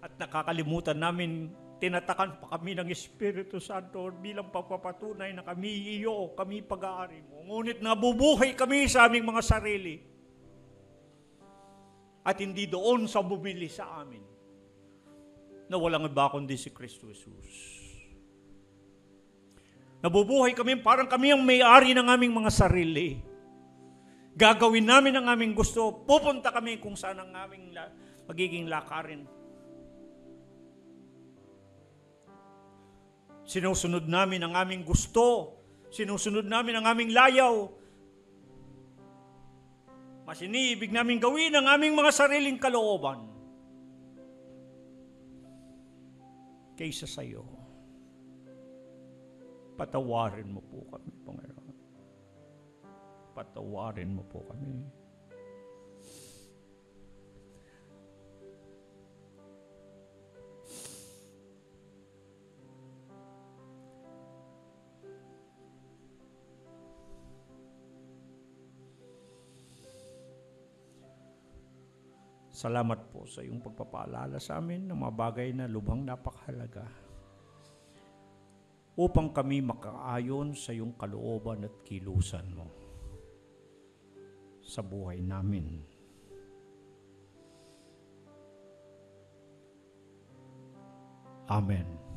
At nakakalimutan namin, tinatakan pa kami ng Espiritu Santo bilang pagpapatunay na kami iyo, kami pag-aari mo. Ngunit nabubuhay kami sa aming mga sarili. At hindi doon sa bumili sa amin na walang iba kundi si Kristo Jesus. Nabubuhay kami parang kami ang may-ari ng aming mga sarili. Gagawin namin ang aming gusto. Pupunta kami kung saan ang aming magiging lakarin. Sinusunod namin ang aming gusto. Sinusunod namin ang aming layaw. Mas iniibig namin gawin ang aming mga sariling kalooban kaysa sa iyo. Patawarin mo po kami, Panginoon. Patawarin mo po kami. Salamat po sa iyong pagpapaalala sa amin ng mga bagay na lubhang napakahalaga upang kami makaayon sa iyong kalooban at kilusan mo sa buhay namin. Amen.